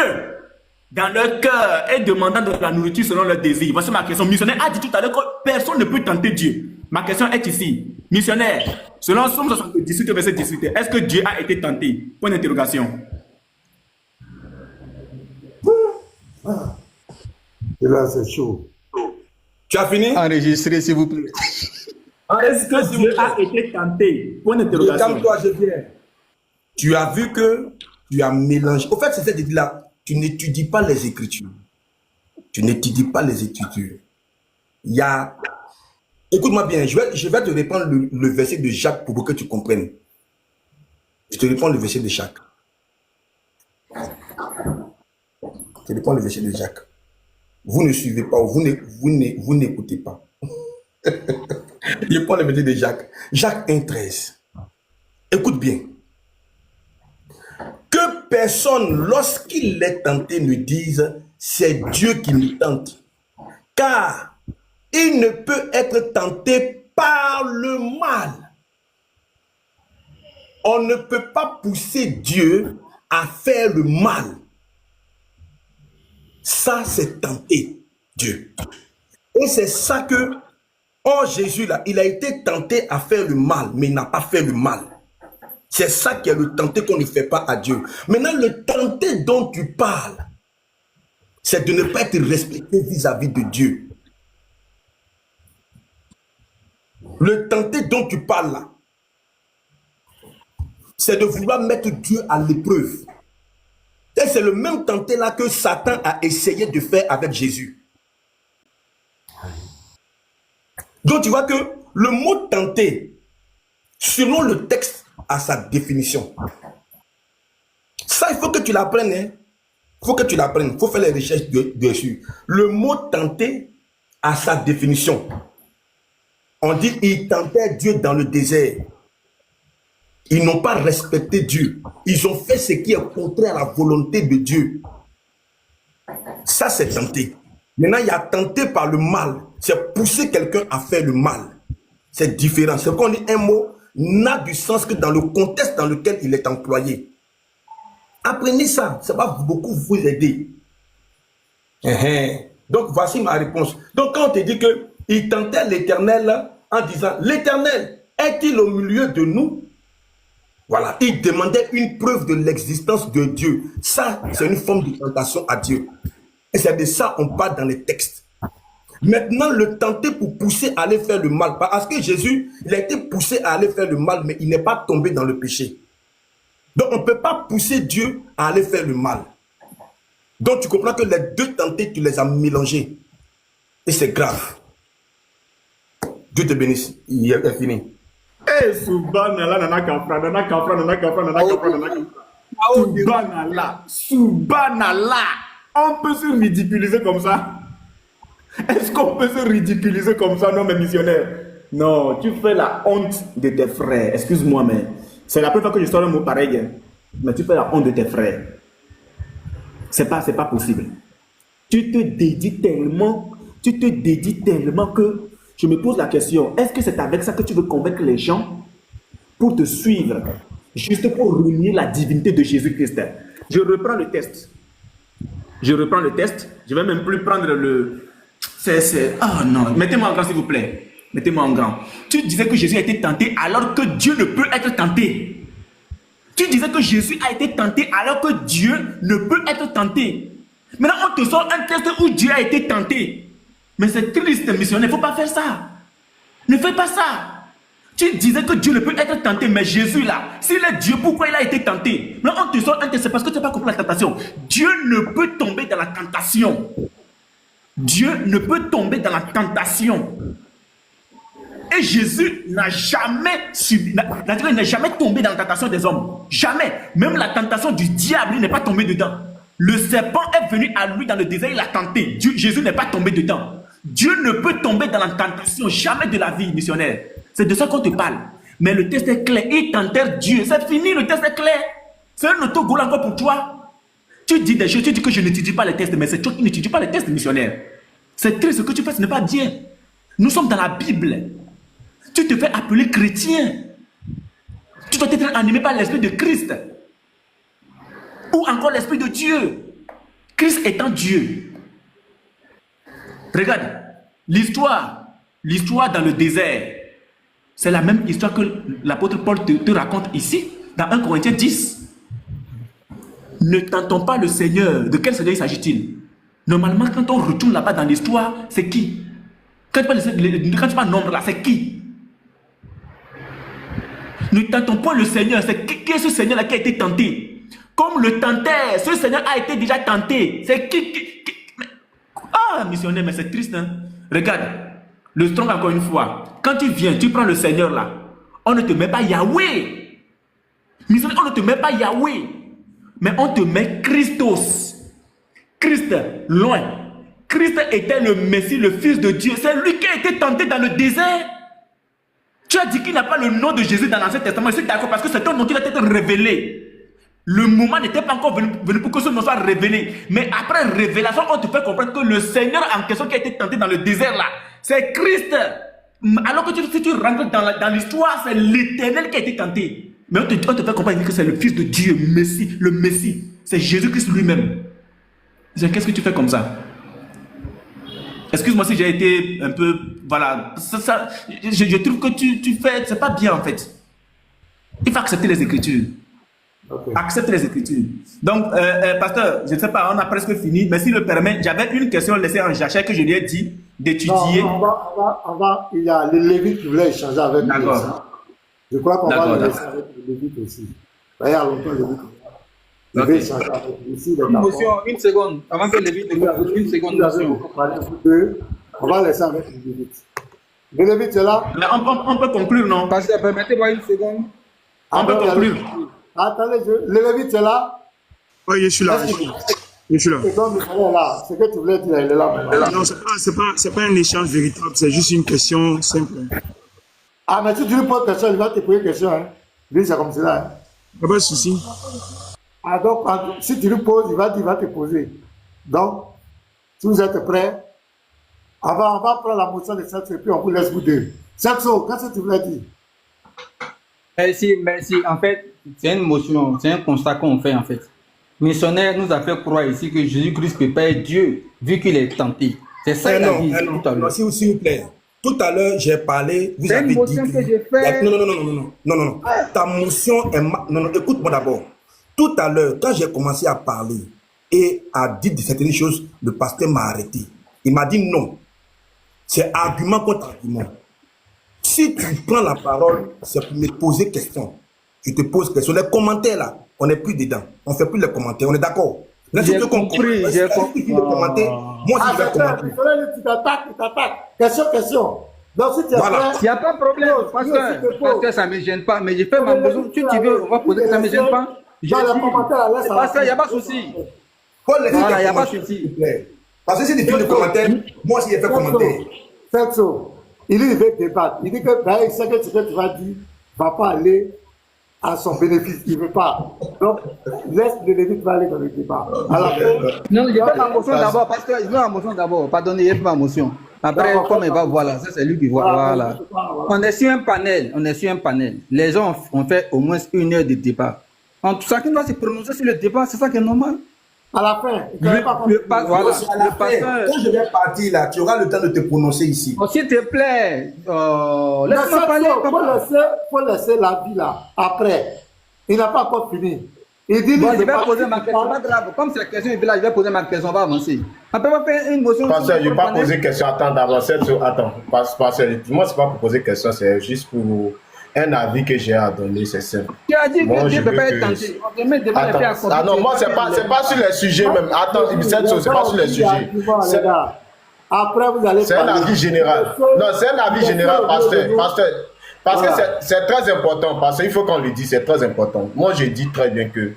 dans leur cœur et demandant de la nourriture selon leurs désirs. Voici ma question. Missionnaire a dit tout à l'heure que personne ne peut tenter Dieu. Ma question est ici. Missionnaire, selon Psaume 78, verset 18, est-ce que Dieu a été tenté? Point d'interrogation. Et là, c'est chaud. Tu as fini? Enregistrez, s'il vous plaît. Est-ce que Dieu a été tenté? Point d'interrogation. Calme-toi, je viens. Tu as vu que tu as mélangé. Au fait, c'est cette idée-là. Tu n'étudies pas les Écritures. Tu n'étudies pas les Écritures. Il y a... Écoute-moi bien, je vais te répondre le verset de Jacques pour que tu comprennes. Je te réponds le verset de Jacques. Je te réponds le verset de Jacques. Vous ne suivez pas, vous n'écoutez pas. Je prends le verset de Jacques. Jacques 1,13. Écoute bien. Que personne, lorsqu'il est tenté, ne dise c'est Dieu qui nous tente. Car il ne peut être tenté par le mal. On ne peut pas pousser Dieu à faire le mal. Ça, c'est tenter Dieu. Et c'est ça que, oh Jésus là, il a été tenté à faire le mal, mais il n'a pas fait le mal. C'est ça qui est le tenté qu'on ne fait pas à Dieu. Maintenant, le tenté dont tu parles, c'est de ne pas être respecté vis-à-vis de Dieu. Le tenté dont tu parles là, c'est de vouloir mettre Dieu à l'épreuve. Et c'est le même tenté là que Satan a essayé de faire avec Jésus. Donc tu vois que le mot tenter, selon le texte, a sa définition. Ça, il faut que tu l'apprennes. Hein? Il faut que tu l'apprennes. Il faut faire les recherches dessus. Le mot tenter a sa définition. On dit, ils tentaient Dieu dans le désert. Ils n'ont pas respecté Dieu. Ils ont fait ce qui est contraire à la volonté de Dieu. Ça, c'est tenter. Maintenant, il y a tenté par le mal. C'est pousser quelqu'un à faire le mal. C'est différent. C'est qu'on dit un mot n'a du sens que dans le contexte dans lequel il est employé. Apprenez ça. Ça va beaucoup vous aider. Donc, voici ma réponse. Donc, quand on te dit qu'il tentait l'Éternel en disant, l'Éternel est-il au milieu de nous? Voilà, il demandait une preuve de l'existence de Dieu. Ça, c'est une forme de tentation à Dieu. Et c'est de ça qu'on parle dans les textes. Maintenant, le tenter pour pousser à aller faire le mal. Parce que Jésus, il a été poussé à aller faire le mal, mais il n'est pas tombé dans le péché. Donc, on ne peut pas pousser Dieu à aller faire le mal. Donc, tu comprends que les deux tentés, tu les as mélangés. Et c'est grave. Dieu te bénisse. Il est fini. Eh, Subhanallah, nana kafra, nana kafra, nana kafra, nana kafra, nana kafra. Subhanallah, Subhanallah. On peut se ridiculiser comme ça? Est-ce qu'on peut se ridiculiser comme ça, non, mes missionnaires? Non, tu fais la honte de tes frères. Excuse-moi, mais c'est la première fois que je sors un mot pareil. Hein. Mais tu fais la honte de tes frères. C'est pas possible. Tu te dédies tellement que je me pose la question, est-ce que c'est avec ça que tu veux convaincre les gens pour te suivre, juste pour renier la divinité de Jésus-Christ? Je reprends le test. Je vais même plus prendre le... Ah non, mettez-moi en grand s'il vous plaît. Mettez-moi en grand. Tu disais que Jésus a été tenté alors que Dieu ne peut être tenté. Tu disais que Jésus a été tenté alors que Dieu ne peut être tenté. Maintenant, on te sort un test où Dieu a été tenté. Mais c'est triste, missionnaire, il ne faut pas faire ça. Ne fais pas ça. Tu disais que Dieu ne peut être tenté, mais Jésus là, s'il est Dieu, pourquoi il a été tenté? Maintenant, on te sort un test, c'est parce que tu n'as pas compris la tentation. Dieu ne peut tomber dans la tentation. Dieu ne peut tomber dans la tentation. Et Jésus n'a jamais tombé dans la tentation des hommes. Jamais. Même la tentation du diable, il n'est pas tombé dedans. Le serpent est venu à lui dans le désert, il a tenté. Jésus n'est pas tombé dedans. Dieu ne peut tomber dans la tentation, jamais de la vie, missionnaire. C'est de ça qu'on te parle. Mais le test est clair. Ils tentèrent Dieu. C'est fini, le test est clair. C'est un autogol encore pour toi. Tu dis des choses, tu dis que je n'étudie pas les tests, mais c'est toi qui n'étudie pas les tests, missionnaire. C'est triste, ce que tu fais, ce n'est pas bien. Nous sommes dans la Bible. Tu te fais appeler chrétien. Tu dois être animé par l'Esprit de Christ. Ou encore l'Esprit de Dieu. Christ étant Dieu. Regarde, l'histoire dans le désert, c'est la même histoire que l'apôtre Paul te raconte ici, dans 1 Corinthiens 10. Ne tentons pas le Seigneur. De quel Seigneur il s'agit-il? Normalement, quand on retourne là-bas dans l'histoire, c'est qui? Quand tu parles nombre là, c'est qui? Ne tentons pas le Seigneur. C'est qui est ce Seigneur-là qui a été tenté? Comme le tentait, ce Seigneur a été déjà tenté. C'est qui? Ah, missionnaire, mais c'est triste, hein? Regarde, le strong encore une fois. Quand tu viens, tu prends le Seigneur là. On ne te met pas Yahweh. Missionnaire, on ne te met pas Yahweh. Mais on te met Christos. Christ, loin. Christ était le Messie, le Fils de Dieu. C'est lui qui a été tenté dans le désert. Tu as dit qu'il n'a pas le nom de Jésus dans l'Ancien Testament. Je suis d'accord parce que c'est un nom qui va être révélé. Le moment n'était pas encore venu pour que ce nom soit révélé. Mais après révélation, on te fait comprendre que le Seigneur en question qui a été tenté dans le désert là, c'est Christ. Alors que si tu rentres dans l'histoire, c'est l'Éternel qui a été tenté. Mais on te fait comprendre que c'est le Fils de Dieu, Messie, le Messie. C'est Jésus-Christ lui-même. Qu'est-ce que tu fais comme ça? Excuse-moi si j'ai été un peu... Voilà. Je trouve que tu fais... C'est pas bien en fait. Il faut accepter les Écritures. Okay. Accepte les Écritures. Donc, pasteur, je ne sais pas, on a presque fini, mais s'il le permet, j'avais une question laissée en jachère que je lui ai dit d'étudier. Il y a les Lévites qui voulaient échanger avec nous. Je crois qu'on va le laisser avec les Lévites aussi. Il y a longtemps, les Lévites. Une seconde, avant que Lévite une seconde. On va laisser avec les Lévites. Les Lévites, c'est là. On peut conclure, non? Pasteur, permettez-moi une seconde. On peut conclure. Attendez, les Lévites, c'est là. Oui, je suis là. Je suis là. C'est comme là. Ce que tu voulais dire, il est là. Non, c'est pas un échange véritable, c'est juste une question simple. Ah, mais si tu lui poses question, il va te poser une question. Hein. Lui, c'est comme cela. Hein. Pas de souci. Ah, donc, si tu lui poses, il va te poser. Donc, si vous êtes prêts, on va prendre la motion de Saxo et puis on vous laisse vous deux. Saxo, qu'est-ce que tu voulais dire? Merci. En fait, c'est une motion, c'est un constat qu'on fait en fait. Missionnaire nous a fait croire ici que Jésus-Christ peut pas être Dieu, vu qu'il est tenté. C'est ça qu'il a dit tout à l'heure. S'il vous plaît. Tout à l'heure, j'ai parlé, vous avez dit... C'est une motion que j'ai faite. Non. Ta motion est... Non, écoute-moi d'abord. Tout à l'heure, quand j'ai commencé à parler et à dire de certaines choses, le pasteur m'a arrêté. Il m'a dit non. C'est argument contre argument. Si tu prends la parole, c'est pour me poser question. Je te pose question. Les commentaires là, on n'est plus dedans. On ne fait plus les commentaires. On est d'accord? J'ai compris. J'ai compris. Moi, je vais commenter. Tu t'attaques. Question. Donc, si tu voilà. Il n'y a pas de problème. Pasteur, ça ne me gêne pas. Mais j'ai fait ma besoin. Tu veux, on va poser, ça ne me gêne pas. Pasteur, il n'y a pas de souci. Voilà, il n'y a pas de souci. Parce que si tu fais des commentaires, moi aussi, j'ai fait commentaire. Il veut débattre. Il dit que ce que tu vas dire ne va pas aller à son bénéfice. Il ne veut pas. Donc, laisse le Lévite va aller dans le débat. Non, il fait ma motion d'abord. Pasteur, il veut ma motion d'abord. Pardonnez, il fait ma motion. Après, comme il va voir là, ça c'est lui qui voit. Voilà. On est sur un panel. Les gens ont fait au moins 1 heure de débat. Chacun doit se prononcer sur le débat, c'est ça qui est normal. À la fin, quand je vais partir là, tu auras le temps de te prononcer ici. Oh, s'il te plaît, laisse-moi parler. Il faut laisser la vie là. Après, il n'a pas encore fini. Il dit bon, je vais poser ma question, pas grave. Comme c'est la question, je vais poser ma question, on va avancer. Après, on va faire une motion. Pasteur, je ne vais pas poser question, attends, d'avancer. Attends, Pasteur, moi, ce n'est pas pour poser question, c'est juste pour un avis que j'ai à donner, c'est simple. Tu as dit que Dieu ne peut pas être tenté. Ah non, moi, ce n'est pas sur les sujets même. Attends, ce n'est pas sur les sujets. Après, vous allez. C'est un avis général. Non, c'est un avis général, Pasteur. Parce que c'est très important, parce qu'il faut qu'on le dise, c'est très important. Moi, je dis très bien que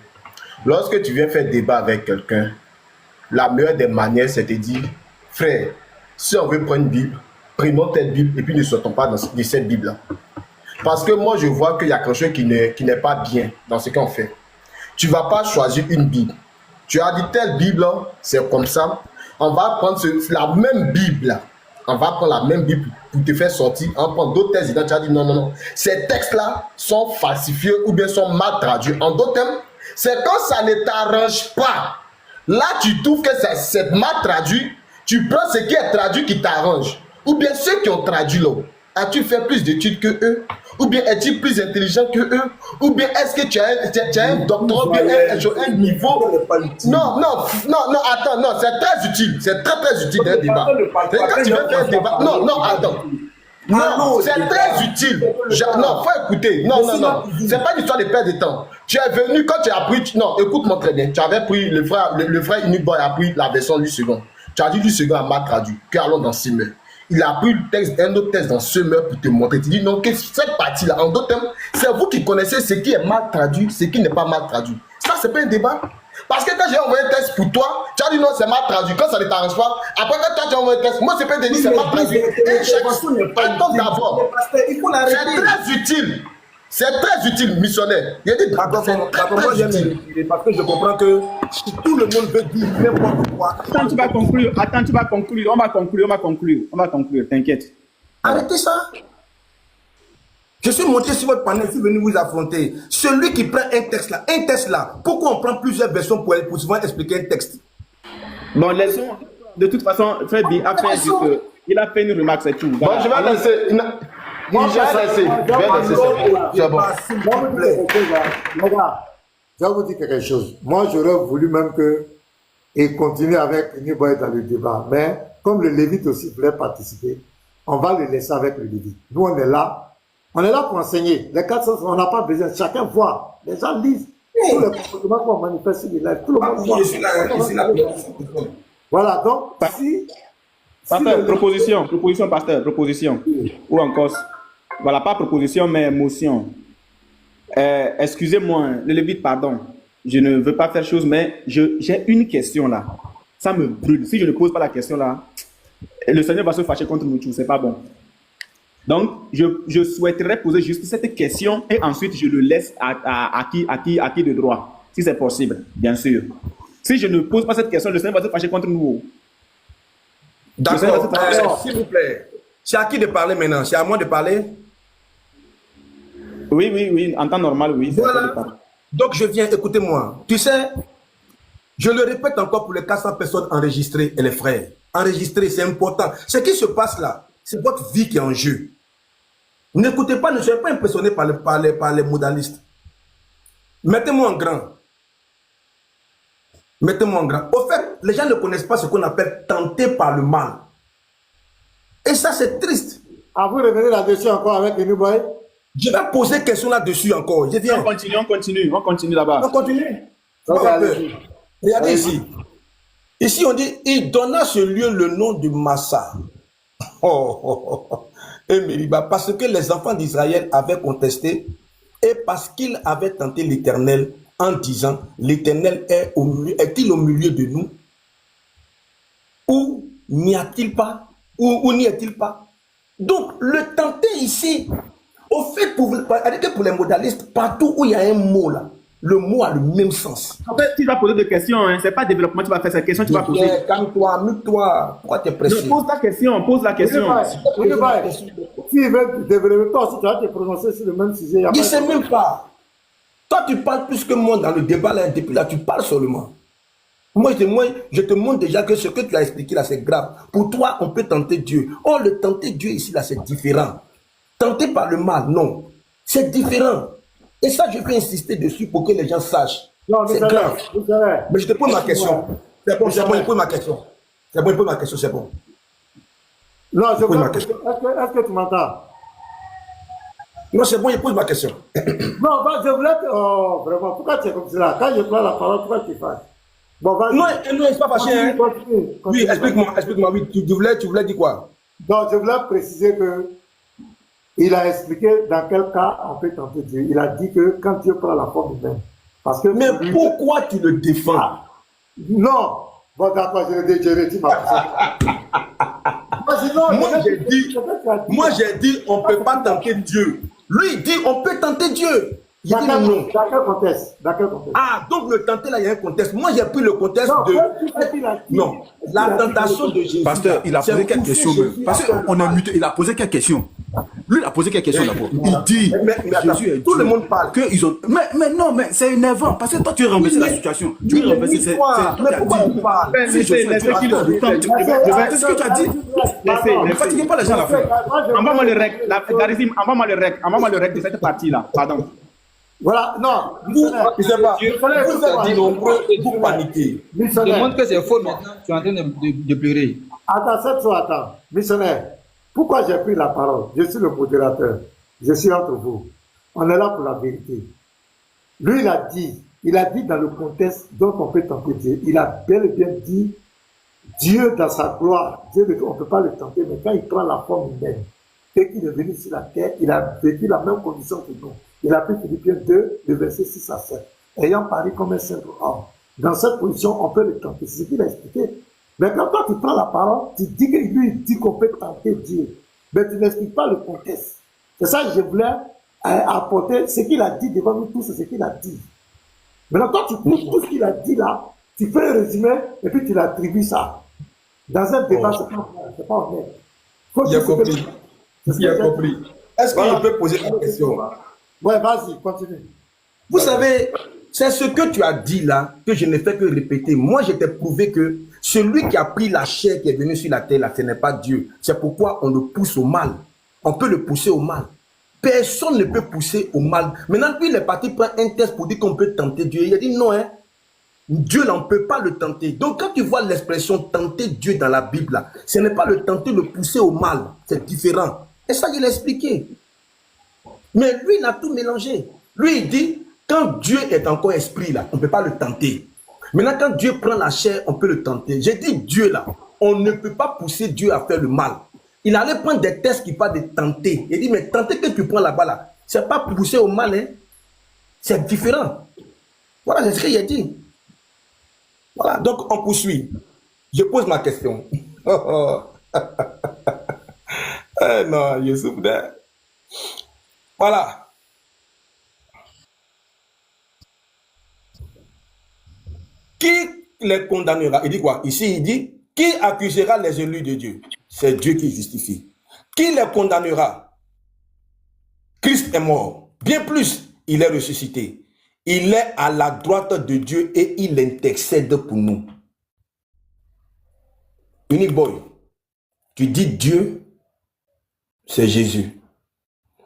lorsque tu viens faire débat avec quelqu'un, la meilleure des manières, c'est de dire, frère, si on veut prendre une Bible, prenons telle Bible et puis ne sortons pas de cette Bible-là. Parce que moi, je vois qu'il y a quelque chose qui n'est pas bien dans ce qu'on fait. Tu ne vas pas choisir une Bible. Tu as dit telle Bible, c'est comme ça. On va prendre la même Bible, on va prendre la même Bible pour te faire sortir, on prend d'autres textes dedans, tu as dit non, non, non. Ces textes-là sont falsifiés ou bien sont mal traduits. En d'autres termes, c'est quand ça ne t'arrange pas. Là, tu trouves que c'est mal traduit, tu prends ce qui est traduit qui t'arrange. Ou bien ceux qui ont traduit là. As-tu fait plus d'études que eux? Ou bien es-tu plus intelligent que eux? Ou bien est-ce que tu as un doctorat ou bien un niveau? Non, attends, non, c'est très utile. C'est très, très utile d'un débat. Quand tu veux faire un débat, non, attends. Non, c'est très utile. Non, faut écouter. Non. C'est pas une histoire de perdre de temps. Tu es venu, quand tu as pris... Non, écoute-moi très bien. Tu avais pris, le frère Unique Boy a pris la version 8 secondes. Tu as dit 8 secondes à mal traduit. Que allons dans Simmer. Il a pris un autre texte dans Semeur pour te montrer. Tu dis non, que cette partie-là, en d'autres termes, c'est vous qui connaissez ce qui est mal traduit, ce qui n'est pas mal traduit. Ça, c'est pas un débat. Parce que quand j'ai envoyé un texte pour toi, tu as dit non, c'est mal traduit. Quand ça ne t'arrange pas, après quand tu as envoyé un texte, moi, je peux te dire c'est mal traduit. Attends d'abord. C'est très utile. C'est très utile, missionnaire. Il y a des parce que je comprends que si tout le monde veut dire n'importe quoi. Attends, tu vas conclure. On va conclure, t'inquiète. Arrêtez ça. Je suis monté sur votre panel, je suis venu vous affronter. Celui qui prend un texte là, pourquoi on prend plusieurs versions pour souvent expliquer un texte? Bon, laissons. De toute façon, Freddy a fait il a fait une remarque, c'est tout. Bon, je vais laisser. C'est bon. Regarde, je vais vous dire quelque chose. Moi, j'aurais voulu même qu'il continue avec Niboy dans le débat. Mais comme le Lévite aussi voulait participer, on va le laisser avec le Lévite. Nous, on est là. On est là pour enseigner. Les 400, on n'a pas besoin. Chacun voit. Les gens lisent. Tous les comportements qu'on manifeste sur les lives. Tout le monde voit. Voilà, donc, Pasteur, proposition, pasteur, proposition. Ou encore, voilà, pas proposition, mais motion. Excusez-moi, le Lévite, pardon. Je ne veux pas faire chose, mais j'ai une question là. Ça me brûle. Si je ne pose pas la question là, le Seigneur va se fâcher contre nous tous. C'est pas bon. Donc, je souhaiterais poser juste cette question et ensuite je le laisse à qui de droit, si c'est possible, bien sûr. Si je ne pose pas cette question, le Seigneur va se fâcher contre nous. D'accord, s'il vous plaît. C'est à qui de parler maintenant? C'est à moi de parler? Oui, en temps normal, oui. Voilà. Donc je viens, écoutez-moi. Tu sais, je le répète encore pour les 400 personnes enregistrées et les frères. Enregistrer, c'est important. Ce qui se passe là, c'est votre vie qui est en jeu. N'écoutez pas, ne soyez pas impressionné par les modalistes. Mettez-moi en grand. Mettez-moi en grand. Au fait, les gens ne connaissent pas ce qu'on appelle tenter par le mal. Et ça, c'est triste. À vous revenir là-dessus encore avec une boy. Je vais poser question là-dessus encore. Je viens. On continue là-bas. On continue. Regardez ici. Ici, on dit, il donna à ce lieu le nom de Massa. Et Meriba, parce que les enfants d'Israël avaient contesté et parce qu'ils avaient tenté l'Éternel en disant, l'Éternel est-il au milieu de nous? Ou n'y a-t-il pas? Ou n'y est-il pas? Donc, le tenter ici, au fait, pour les modalistes, partout où il y a un mot là, le mot a le même sens. En fait, tu vas poser des questions, hein. C'est pas développement, tu vas faire cette question, tu vas poser. Calme-toi, mute-toi. Pourquoi tu es pressé? Pose la question. S'il veut développer, toi aussi, tu vas te prononcer sur le même sujet. Je ne sais même pas. Toi, tu parles plus que moi dans le débat là, depuis là, tu parles seulement. Moi, je te montre déjà que ce que tu as expliqué là, c'est grave. Pour toi, on peut tenter Dieu. Or, le tenter Dieu ici, là, c'est différent. Tenter par le mal, non. C'est différent. Et ça, je vais insister dessus pour que les gens sachent. C'est grave. Mais je te pose ma question. C'est bon, il pose ma question. C'est bon, il pose ma question, c'est bon. Non, je pose ma question. Est-ce que tu m'entends? Non, c'est bon, il pose ma question. Non, je voulais te... Oh, vraiment, pourquoi tu es comme cela? Quand je prends la parole, pourquoi tu fâches? Bon, non, c'est pas fâché. Hein? Oui, explique-moi. Oui, tu voulais dire quoi? Donc, je voulais préciser que il a expliqué dans quel cas on peut tenter Dieu. Il a dit que quand Dieu prend la forme humaine. Parce que mais pourquoi tu le défends? Non. Bon, d'accord, je retire ma Moi, j'ai dit, on ne peut pas tenter Dieu. Lui, il dit, on peut tenter Dieu. J'ai dit non. Dans quel contexte? Dans quel contexte? Ah, donc le tenter là, il y a un contexte. Moi, j'ai pris le contexte Non, de. tout ce qu'il a dit. Non, la tentation de Jésus. Pasteur, il a posé quelques questions. Parce qu'on a muté, il a posé quelques questions. Lui, il a posé quelques questions d'abord. Il dit, Mais attends, Jésus est tout Dieu. le monde parle. Que ils ont... mais non, mais c'est énervant. Parce que toi, tu as renversé la situation. Tu as renversé. C'est Mais pourquoi on parle? Si je fais c'est ce que tu as dit. Laissez. Ne fatiguez pas les gens à la fin. Envoie-moi le rec. Garizim, envoie-moi le rec de cette partie-là. Pardon. Voilà, non. Vous, je sais pas, vous êtes dit nombreux et vous paniquez. Je montre que c'est faux maintenant. Tu es en train de pleurer. Attends, cette fois, attends. Missionnaire, pourquoi j'ai pris la parole? Je suis le modérateur. Je suis entre vous. On est là pour la vérité. Lui, il a dit dans le contexte dont on peut tenter Dieu. Il a bel et bien dit Dieu dans sa gloire. Dieu, on ne peut pas le tenter, mais quand il prend la forme humaine et qu'il est venu sur la terre, il a vécu la même condition que nous. Il a pris Philippiens 2, le verset 6 à 7. Ayant pari comme un simple homme. Dans cette position, on peut le tenter. C'est ce qu'il a expliqué. Mais quand toi, tu prends la parole, tu dis que lui, il dit qu'on peut tenter Dieu. Mais tu n'expliques pas le contexte. C'est ça que je voulais apporter. Ce qu'il a dit devant nous tous, c'est ce qu'il a dit. Maintenant, quand tu prends tout ce qu'il a dit là, tu fais un résumé et puis tu l'attribues ça. Dans un débat, c'est pas honnête. Il a compris. Il a compris. Est-ce qu'on peut poser une question? Ouais, vas-y, continue. Vous savez, c'est ce que tu as dit là, que je ne fais que répéter. Moi, je t'ai prouvé que celui qui a pris la chair qui est venu sur la terre, là, ce n'est pas Dieu. C'est pourquoi on le pousse au mal. On peut le pousser au mal. Personne ne peut pousser au mal. Maintenant, lui, il est parti prendre un test pour dire qu'on peut tenter Dieu. Il a dit non, hein. Dieu n'en peut pas le tenter. Donc, quand tu vois l'expression tenter Dieu dans la Bible, là, ce n'est pas le tenter, le pousser au mal. C'est différent. Et ça, il l'a expliqué. Mais lui, il a tout mélangé. Lui, il dit, quand Dieu est encore esprit, là, on ne peut pas le tenter. Maintenant, quand Dieu prend la chair, on peut le tenter. J'ai dit Dieu, là, on ne peut pas pousser Dieu à faire le mal. Il allait prendre des tests qui parlent de tenter. Il dit, mais tenter que tu prends là-bas, là, c'est pas pousser au mal, hein. C'est différent. Voilà, c'est ce qu'il a dit. Voilà, donc on poursuit. Je pose ma question. Non, je souffre d'air. Voilà. Qui les condamnera? Il dit quoi? Ici, il dit, qui accusera les élus de Dieu? C'est Dieu qui justifie. Qui les condamnera? Christ est mort. Bien plus, il est ressuscité. Il est à la droite de Dieu et il intercède pour nous. Unique boy, tu dis Dieu, c'est Jésus.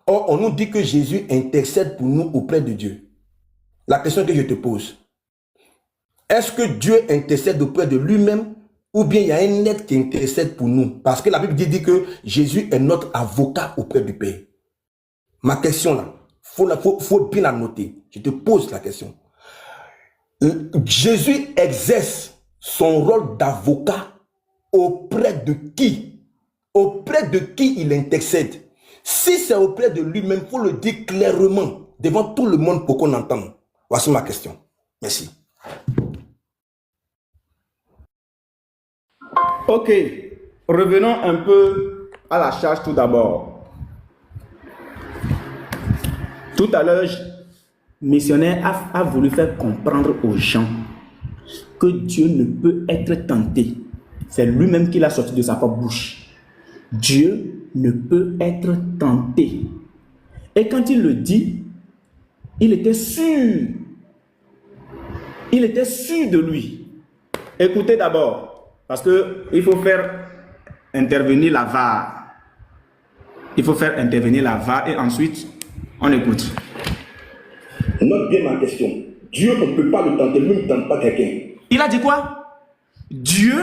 Or, on nous dit que Jésus intercède pour nous auprès de Dieu. La question que je te pose, est-ce que Dieu intercède auprès de lui-même ou bien il y a un être qui intercède pour nous? Parce que la Bible dit que Jésus est notre avocat auprès du Père. Ma question là, faut bien la noter. Je te pose la question. Jésus exerce son rôle d'avocat auprès de qui? Auprès de qui il intercède? Si c'est auprès de lui-même, il faut le dire clairement devant tout le monde pour qu'on entende. Voici ma question. Merci. Ok, revenons un peu à la charge tout d'abord. Tout à l'heure, le missionnaire a voulu faire comprendre aux gens que Dieu ne peut être tenté. C'est lui-même qui l'a sorti de sa propre bouche. Dieu ne peut être tenté. Et quand il le dit, il était sûr. Il était sûr de lui. Écoutez d'abord, parce qu'il faut faire intervenir la VAR. Il faut faire intervenir la VAR et ensuite, on écoute. Note bien ma question. Dieu, on ne peut pas le tenter, lui ne tente pas quelqu'un. Il a dit quoi? Dieu,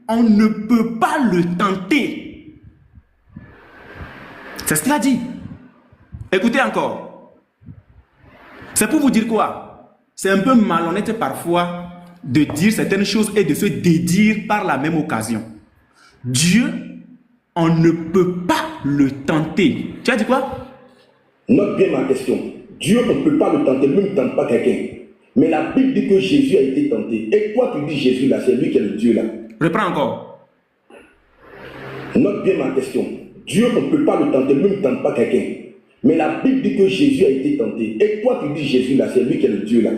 on ne peut pas le tenter. C'est ce qu'il a dit. Écoutez encore. C'est pour vous dire quoi? C'est un peu malhonnête parfois de dire certaines choses et de se dédire par la même occasion. Dieu, on ne peut pas le tenter. Tu as dit quoi? Note bien ma question. Dieu, on ne peut pas le tenter, lui ne tente pas quelqu'un. Mais la Bible dit que Jésus a été tenté. Et toi, tu dis Jésus là, c'est lui qui est le Dieu là. Reprends encore. Note bien ma question. Dieu, on ne peut pas le tenter, lui ne tente pas quelqu'un. Mais la Bible dit que Jésus a été tenté. Et toi, tu dis Jésus là, c'est lui qui est le Dieu là.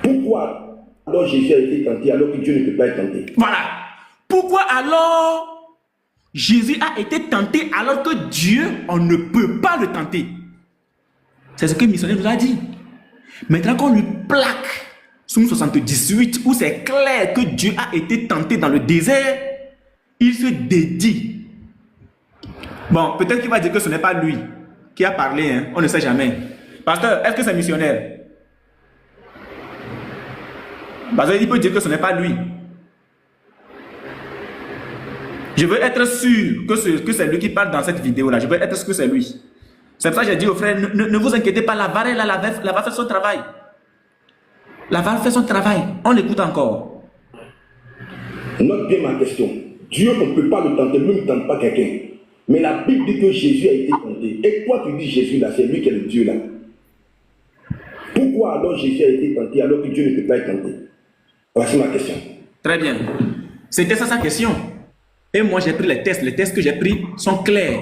Pourquoi alors Jésus a été tenté alors que Dieu ne peut pas être tenté? Voilà. Pourquoi alors Jésus a été tenté alors que Dieu, on ne peut pas le tenter? C'est ce que le missionnaire nous a dit. Maintenant qu'on lui plaque Somme 78, où c'est clair que Dieu a été tenté dans le désert, il se dédie. Bon, peut-être qu'il va dire que ce n'est pas lui qui a parlé, hein? On ne sait jamais. Pasteur, est-ce que c'est missionnaire? Parce qu'il peut dire que ce n'est pas lui. Je veux être sûr que c'est lui qui parle dans cette vidéo-là. Je veux être sûr que c'est lui. C'est pour ça que j'ai dit aux frères, ne vous inquiétez pas, la VAR va faire son travail. La VAR fait son travail. On l'écoute encore. Note bien ma question. Dieu, on ne peut pas le tenter, lui ne tente pas quelqu'un. Mais la Bible dit que Jésus a été tenté. Et toi, tu dis Jésus là, c'est lui qui est le Dieu là. Pourquoi alors Jésus a été tenté alors que Dieu ne peut pas être tenté? Voici ma question. Très bien. C'était ça sa question. Et moi, j'ai pris les tests. Les tests que j'ai pris sont clairs.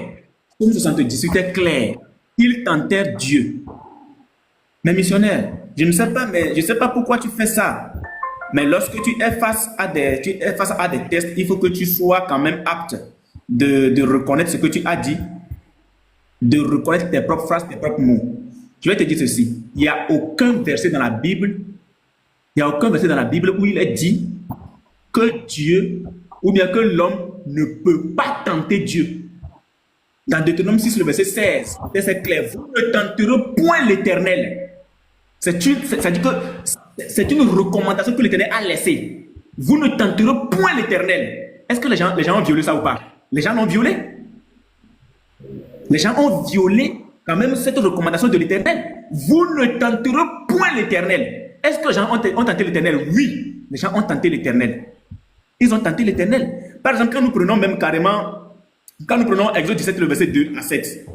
Somme 78 est clair. Ils tentèrent Dieu. Mais missionnaire, je ne sais pas, mais je ne sais pas pourquoi tu fais ça. Mais lorsque tu es face à des tests, il faut que tu sois quand même apte de reconnaître ce que tu as dit, de reconnaître tes propres phrases, tes propres mots. Je vais te dire ceci. Il n'y a aucun verset dans la Bible, où il est dit que Dieu, ou bien que l'homme ne peut pas tenter Dieu. Dans Deutéronome 6, le verset 16, c'est clair. Vous ne tenterez point l'Éternel. C'est une recommandation que l'Éternel a laissée. Vous ne tenterez point l'Éternel. Est-ce que les gens ont violé ça ou pas? Les gens l'ont violé. Les gens ont violé quand même cette recommandation de l'Éternel. Vous ne tenterez point l'Éternel. Est-ce que les gens ont tenté l'Éternel? Oui, les gens ont tenté l'Éternel. Ils ont tenté l'Éternel. Par exemple, quand nous prenons même carrément, quand nous prenons Exode 17, le verset 2 à 7,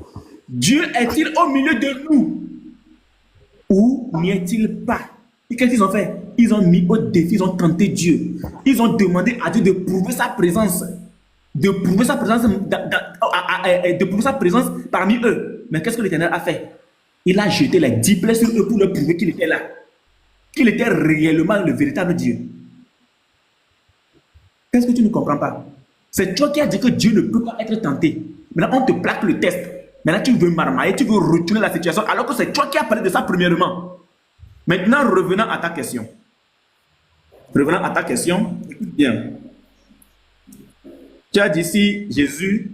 Dieu est-il au milieu de nous ou n'y est-il pas? Et qu'est-ce qu'ils ont fait? Ils ont mis au défi, ils ont tenté Dieu. Ils ont demandé à Dieu de prouver sa présence. De prouver sa présence parmi eux. Mais qu'est-ce que l'Éternel a fait? Il a jeté les 10 plaies sur eux pour leur prouver qu'il était là. Qu'il était réellement le véritable Dieu. Qu'est-ce que tu ne comprends pas? C'est toi qui as dit que Dieu ne peut pas être tenté. Maintenant, on te plaque le test. Maintenant, tu veux marmailler, tu veux retourner la situation, alors que c'est toi qui as parlé de ça premièrement. Maintenant, revenons à ta question. Revenons à ta question. Écoute bien. Tu as dit si Jésus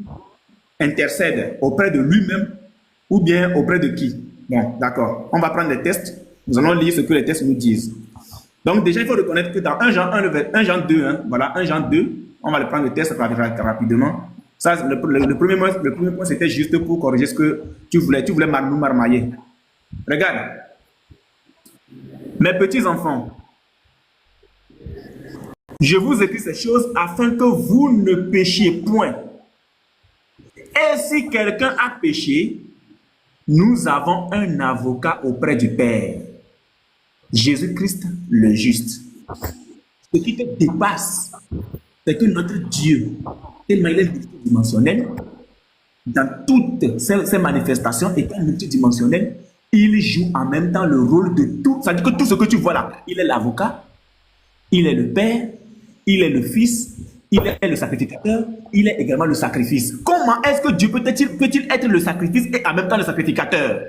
intercède auprès de lui-même ou bien auprès de qui? Bon, d'accord. On va prendre les tests. Nous allons lire ce que les tests nous disent. Donc, déjà, il faut reconnaître que dans 1 Jean 2, hein, voilà, 1 Jean 2, on va le prendre le test rapidement. Ça, le premier point, c'était juste pour corriger ce que tu voulais nous marmailler. Regarde. Mes petits enfants, je vous écris ces choses afin que vous ne péchiez point. Et si quelqu'un a péché, nous avons un avocat auprès du Père, Jésus-Christ le juste. Ce qui te dépasse, c'est que notre Dieu, tellement il est multidimensionnel, dans toutes ces manifestations étant multidimensionnel, il joue en même temps le rôle de tout. Ça veut dire que tout ce que tu vois là, il est l'avocat, il est le Père, il est le Fils, il est le sacrificateur, il est également le sacrifice. Comment est-ce que Dieu peut-il être le sacrifice et en même temps le sacrificateur?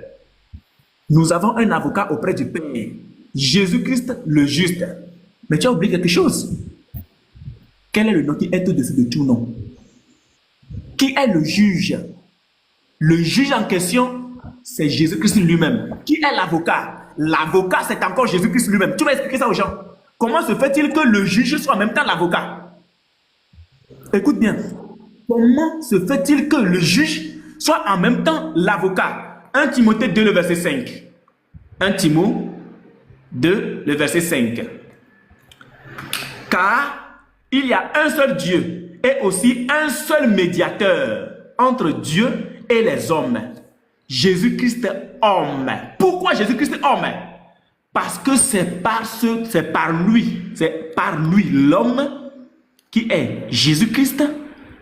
Nous avons un avocat auprès du Père, Jésus-Christ le juste. Mais tu as oublié quelque chose. Quel est le nom qui est au-dessus de tout nom? Qui est le juge? Le juge en question, c'est Jésus-Christ lui-même. Qui est l'avocat? L'avocat, c'est encore Jésus-Christ lui-même. Tu vas expliquer ça aux gens. Comment se fait-il que le juge soit en même temps l'avocat? Écoute bien. Comment se fait-il que le juge soit en même temps l'avocat? 1 Timothée 2, le verset 5. 1 Timothée 2, le verset 5. Car il y a un seul Dieu et aussi un seul médiateur entre Dieu et les hommes. Jésus-Christ homme. Pourquoi Jésus-Christ homme? Parce que c'est par lui l'homme qui est Jésus-Christ,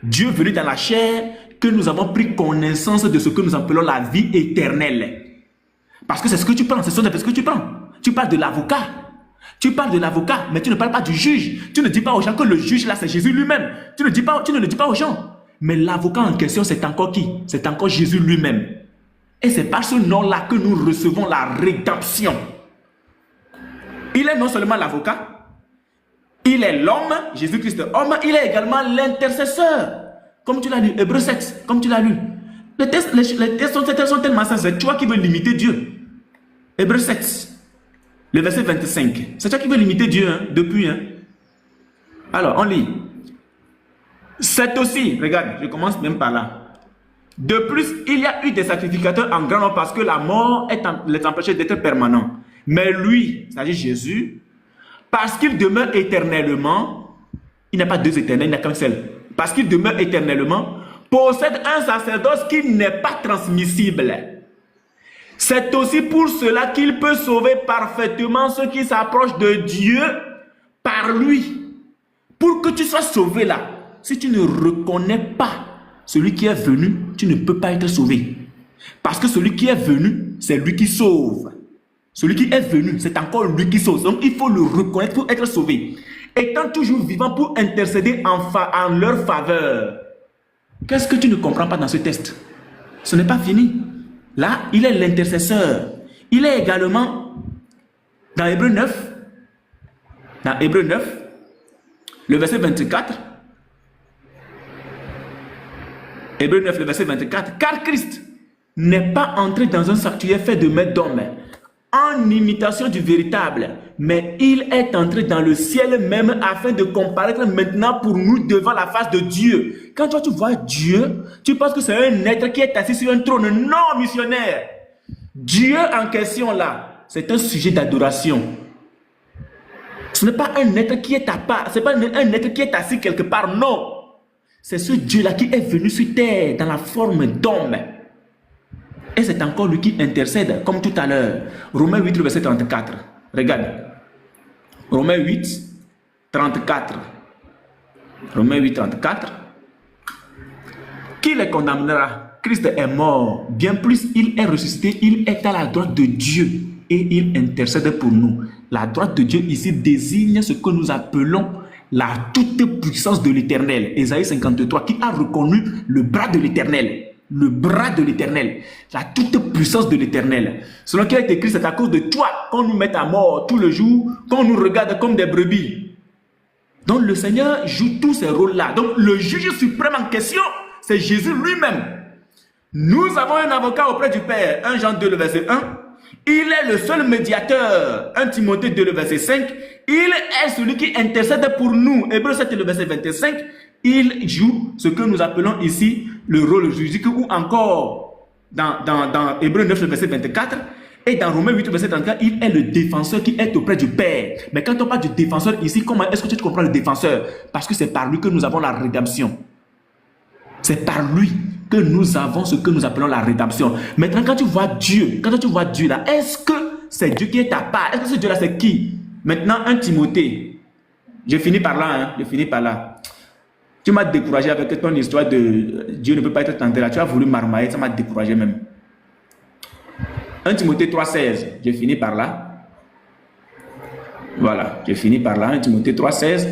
Dieu venu dans la chair, que nous avons pris connaissance de ce que nous appelons la vie éternelle. Parce que c'est ce que tu prends, ce sont des ce que tu prends. Tu parles de l'avocat. Tu parles de l'avocat, mais tu ne parles pas du juge. Tu ne dis pas aux gens que le juge là, c'est Jésus lui-même. Tu ne le dis pas aux gens. Mais l'avocat en question, c'est encore qui? C'est encore Jésus lui-même. Et c'est par ce nom-là que nous recevons la rédemption. Il est non seulement l'avocat, il est l'homme, Jésus-Christ homme, il est également l'intercesseur. Comme tu l'as lu, Hébreux 7, comme tu l'as lu. Les textes sont tellement simples, c'est toi qui veux limiter Dieu. Hébreux 7, le verset 25. C'est toi qui veux limiter Dieu, hein, depuis. Hein. Alors, on lit. C'est aussi, regarde, je commence même par là. De plus, il y a eu des sacrificateurs en grand nombre parce que la mort les empêchait d'être permanents. Mais lui, c'est-à-dire Jésus, parce qu'il demeure éternellement, il n'y a pas deux éternels, il n'y a qu'un seul. Parce qu'il demeure éternellement, possède un sacerdoce qui n'est pas transmissible. C'est aussi pour cela qu'il peut sauver parfaitement ceux qui s'approchent de Dieu par lui. Pour que tu sois sauvé là, si tu ne reconnais pas celui qui est venu, tu ne peux pas être sauvé. Parce que celui qui est venu, c'est lui qui sauve. Celui qui est venu, c'est encore lui qui sauve. Donc il faut le reconnaître pour être sauvé. Étant toujours vivant pour intercéder en leur faveur. Qu'est-ce que tu ne comprends pas dans ce texte? Ce n'est pas fini. Là, il est l'intercesseur. Il est également dans Hébreux 9. Dans Hébreux 9, le verset 24. Hébreux 9, le verset 24. Car Christ n'est pas entré dans un sanctuaire fait de mains d'hommes, en imitation du véritable, mais il est entré dans le ciel même afin de comparaître maintenant pour nous devant la face de Dieu. Quand toi tu vois Dieu, tu penses que c'est un être qui est assis sur un trône. Non, missionnaire. Dieu en question là, c'est un sujet d'adoration. Ce n'est pas un être qui est à part, ce n'est pas un être qui est assis quelque part, non. C'est ce Dieu-là qui est venu sur terre dans la forme d'homme. Et c'est encore lui qui intercède, comme tout à l'heure. Romains 8, verset 34. Regarde. Romains 8, 34. Romains 8, 34. Qui les condamnera? Christ est mort. Bien plus, il est ressuscité. Il est à la droite de Dieu. Et il intercède pour nous. La droite de Dieu ici désigne ce que nous appelons la toute-puissance de l'Éternel. Ésaïe 53, qui a reconnu le bras de l'Éternel. Le bras de l'Éternel, la toute-puissance de l'Éternel. Selon qu'il est écrit, c'est à cause de toi qu'on nous met à mort tout le jour, qu'on nous regarde comme des brebis. Donc le Seigneur joue tous ces rôles-là. Donc le juge suprême en question, c'est Jésus lui-même. Nous avons un avocat auprès du Père, 1 Jean 2, le verset 1. Il est le seul médiateur, 1 Timothée 2, le verset 5. Il est celui qui intercède pour nous, Hébreux 7, le verset 25. Il joue ce que nous appelons ici le rôle juridique, ou encore dans Hébreux 9, le verset 24, et dans Romains 8, le verset 34, il est le défenseur qui est auprès du Père. Mais quand on parle du défenseur ici, comment est-ce que tu comprends le défenseur? Parce que c'est par lui que nous avons la rédemption. C'est par lui que nous avons ce que nous appelons la rédemption. Maintenant, quand tu vois Dieu, là, est-ce que c'est Dieu qui est ta part? Est-ce que ce Dieu-là, c'est qui? Maintenant, 1 Timothée. Je finis par là. Tu m'as découragé avec ton histoire de Dieu ne peut pas être tenté là. Tu as voulu marmailler, ça m'a découragé même. 1 Timothée 3,16. J'ai fini par là. Voilà, j'ai fini par là. 1 Timothée 3,16.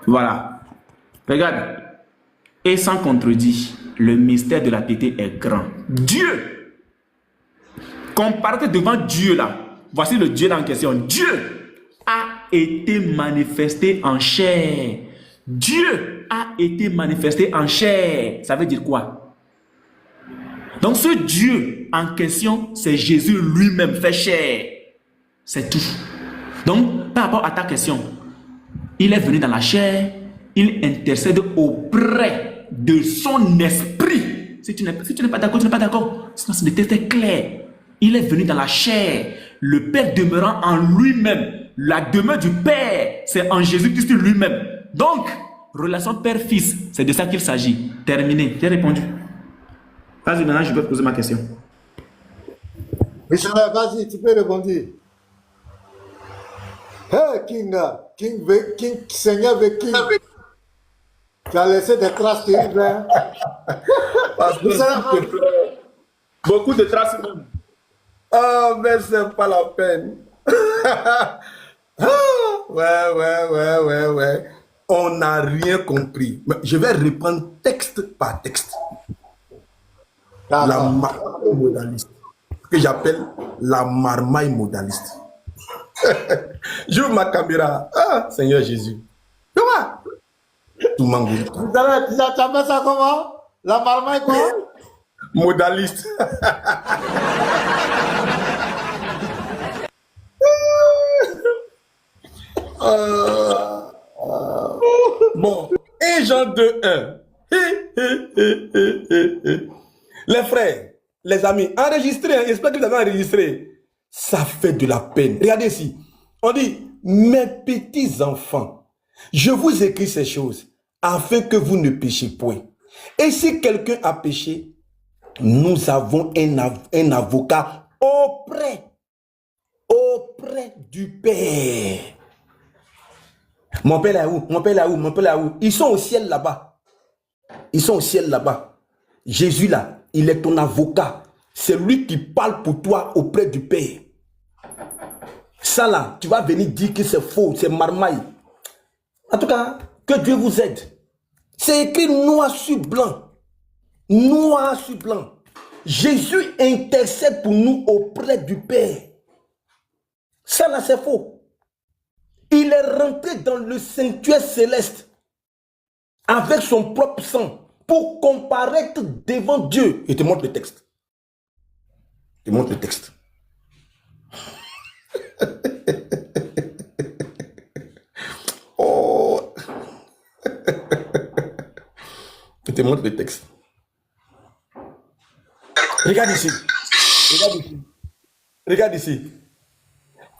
Voilà. Regarde. Et sans contredit, le mystère de la piété est grand. Dieu. Comparez devant Dieu là. Voici le Dieu là en question. Dieu a été manifesté en chair. Dieu a été manifesté en chair. Ça veut dire quoi? Donc ce Dieu en question, c'est Jésus lui-même fait chair. C'est tout. Donc par rapport à ta question, il est venu dans la chair, il intercède auprès de son esprit. Si tu n'es pas d'accord, tu n'es pas d'accord. Sinon c'est le texte est clair. Il est venu dans la chair, le Père demeurant en lui-même. La demeure du Père, c'est en Jésus-Christ lui-même. Donc, relation Père-Fils, c'est de ça qu'il s'agit. Terminé, j'ai répondu. Vas-y, maintenant, je peux poser ma question. Missionnaire, vas-y, tu peux répondre. Hey, King, Seigneur veut King. Tu as laissé des traces terribles. Hein? Pasteur, s'il te plaît. Beaucoup de traces même. Ah, mais c'est pas la peine. Ouais. On n'a rien compris. Mais je vais reprendre texte par texte. La marmaille modaliste. Que j'appelle la marmaille modaliste. J'ouvre ma caméra. Ah, Seigneur Jésus. Comment? Tout m'engoule. Tu appelles ça comment? La marmaille quoi? Modaliste. Bon, 1 Jean 2, 1. Les frères, les amis, enregistrez, hein, j'espère que vous avez enregistré. Ça fait de la peine. Regardez ici. On dit, mes petits enfants, je vous écris ces choses afin que vous ne péchiez point. Et si quelqu'un a péché, nous avons un avocat auprès du Père. Mon père là où? Mon père là où? Mon père là où? Ils sont au ciel là-bas. Ils sont au ciel là-bas. Jésus là, il est ton avocat. C'est lui qui parle pour toi auprès du Père. Ça là, tu vas venir dire que c'est faux, c'est marmaille. En tout cas, que Dieu vous aide. C'est écrit noir sur blanc. Noir sur blanc. Jésus intercède pour nous auprès du Père. Ça là, c'est faux. Il est rentré dans le sanctuaire céleste avec son propre sang pour comparaître devant Dieu. Et te montre le texte. Je te montre le texte. Oh. Je te montre le texte. Regarde ici. Regarde ici. Regarde ici.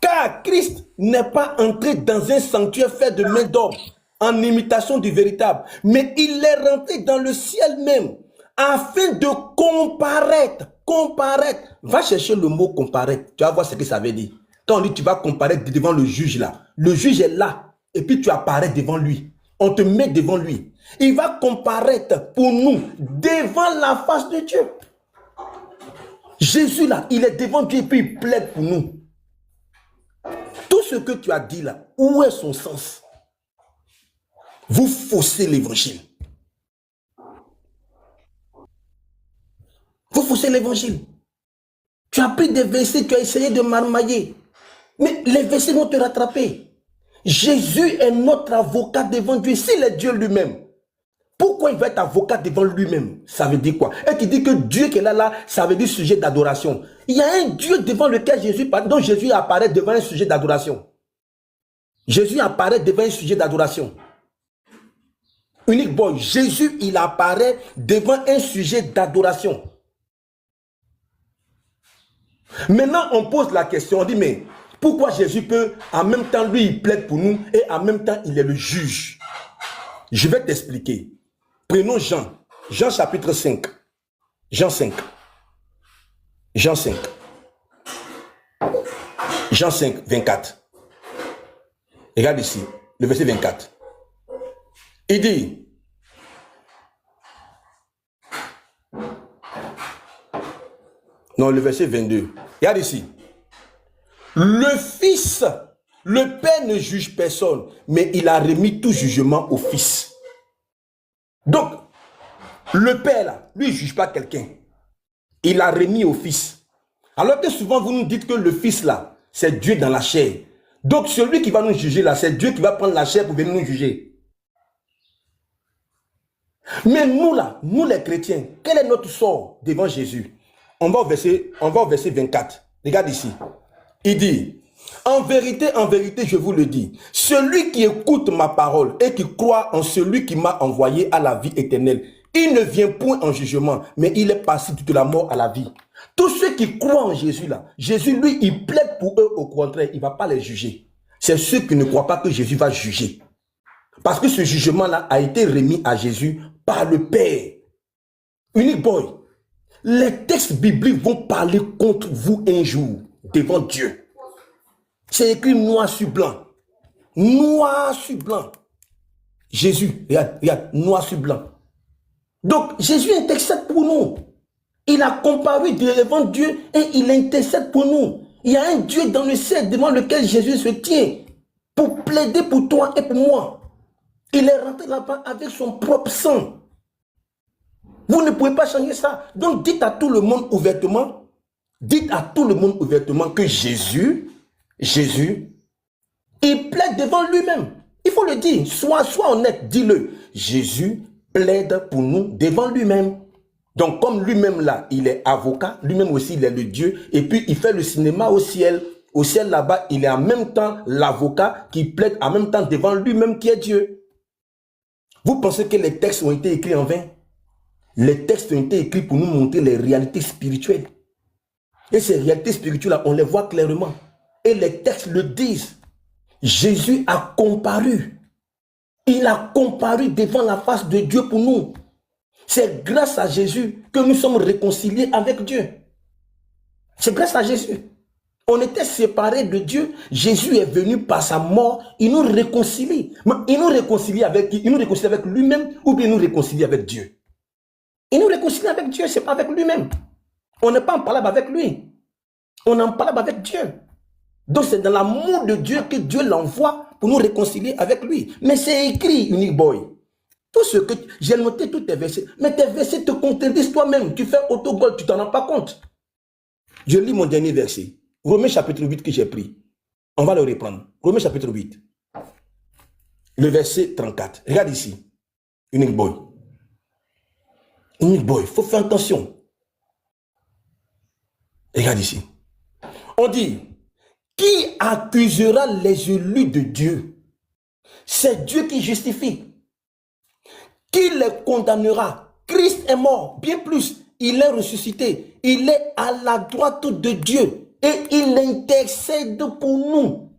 Car Christ n'est pas entré dans un sanctuaire fait de main d'homme en imitation du véritable, mais il est rentré dans le ciel même afin de comparaître. Comparaître. Va chercher le mot comparaître. Tu vas voir ce que ça veut dire. Quand on dit tu vas comparaître devant le juge là, le juge est là et puis tu apparais devant lui. On te met devant lui. Il va comparaître pour nous devant la face de Dieu. Jésus là, il est devant Dieu et puis il plaide pour nous. Tout ce que tu as dit là, où est son sens? Vous faussez l'évangile. Vous faussez l'évangile. Tu as pris des versets, tu as essayé de marmailler. Mais les versets vont te rattraper. Jésus est notre avocat devant Dieu. S'il est Dieu lui-même, pourquoi il va être avocat devant lui-même? Ça veut dire quoi? Et qui dit que Dieu qui est là, ça veut dire sujet d'adoration. Il y a un Dieu devant lequel Jésus parle, donc Jésus apparaît devant un sujet d'adoration. Jésus apparaît devant un sujet d'adoration. Unique boy, Jésus, il apparaît devant un sujet d'adoration. Maintenant, on pose la question, on dit, mais pourquoi Jésus peut, en même temps, lui, il plaide pour nous, et en même temps, il est le juge? Je vais t'expliquer. Prenons Jean. Jean chapitre 5. Jean 5. Jean 5. Jean 5, 24. Regarde ici, le verset 24. Il dit, non, le verset 22. Regarde ici. Le Fils, le Père ne juge personne, mais il a remis tout jugement au Fils. Donc, le Père, là, lui, il ne juge pas quelqu'un. Il a remis au Fils. Alors que souvent, vous nous dites que le Fils, là, c'est Dieu dans la chair. Donc, celui qui va nous juger, là, c'est Dieu qui va prendre la chair pour venir nous juger. Mais nous, là, nous les chrétiens, quel est notre sort devant Jésus? On va au verset 24. Regarde ici. Il dit, en vérité, je vous le dis, celui qui écoute ma parole et qui croit en celui qui m'a envoyé à la vie éternelle, il ne vient point en jugement, mais il est passé de la mort à la vie. Tous ceux qui croient en Jésus, là, Jésus, lui, il plaide pour eux au contraire, il ne va pas les juger. C'est ceux qui ne croient pas que Jésus va juger. Parce que ce jugement-là a été remis à Jésus par le Père. Unique boy, les textes bibliques vont parler contre vous un jour, devant Dieu. C'est écrit noir sur blanc. Noir sur blanc. Jésus, regarde, noir sur blanc. Donc, Jésus intercède pour nous. Il a comparu devant Dieu et il intercède pour nous. Il y a un Dieu dans le ciel devant lequel Jésus se tient pour plaider pour toi et pour moi. Il est rentré là-bas avec son propre sang. Vous ne pouvez pas changer ça. Donc, dites à tout le monde ouvertement, que Jésus, il plaide devant lui-même. Il faut le dire. Sois honnête, dis-le. Jésus plaide pour nous devant lui-même. Donc, comme lui-même là, il est avocat, lui-même aussi, il est le Dieu, et puis il fait le cinéma au ciel. Au ciel là-bas, il est en même temps l'avocat qui plaide en même temps devant lui-même qui est Dieu. Vous pensez que les textes ont été écrits en vain? Les textes ont été écrits pour nous montrer les réalités spirituelles. Et ces réalités spirituelles-là, on les voit clairement. Et les textes le disent. Jésus a comparu. Il a comparu devant la face de Dieu pour nous. C'est grâce à Jésus que nous sommes réconciliés avec Dieu. C'est grâce à Jésus. On était séparés de Dieu. Jésus est venu par sa mort. Il nous réconcilie. Mais il nous réconcilie avec qui? Il nous réconcilie avec lui-même ou bien il nous réconcilie avec Dieu? Il nous réconcilie avec Dieu, c'est pas avec lui-même. On n'est pas en palabre avec lui. On est en palabre avec Dieu. Donc c'est dans l'amour de Dieu que Dieu l'envoie pour nous réconcilier avec lui. Mais c'est écrit, Unique Boy. Tout ce que j'ai noté, tous tes versets. Mais tes versets te contredisent toi-même. Tu fais autogol, tu t'en rends pas compte. Je lis mon dernier verset. Romains chapitre 8 que j'ai pris. On va le reprendre. Romains chapitre 8. Le verset 34. Regarde ici. Unique Boy. Unique Boy, il faut faire attention. Regarde ici. On dit, qui accusera les élus de Dieu? C'est Dieu qui justifie. Qui les condamnera? Christ est mort, bien plus, il est ressuscité. Il est à la droite de Dieu et il intercède pour nous.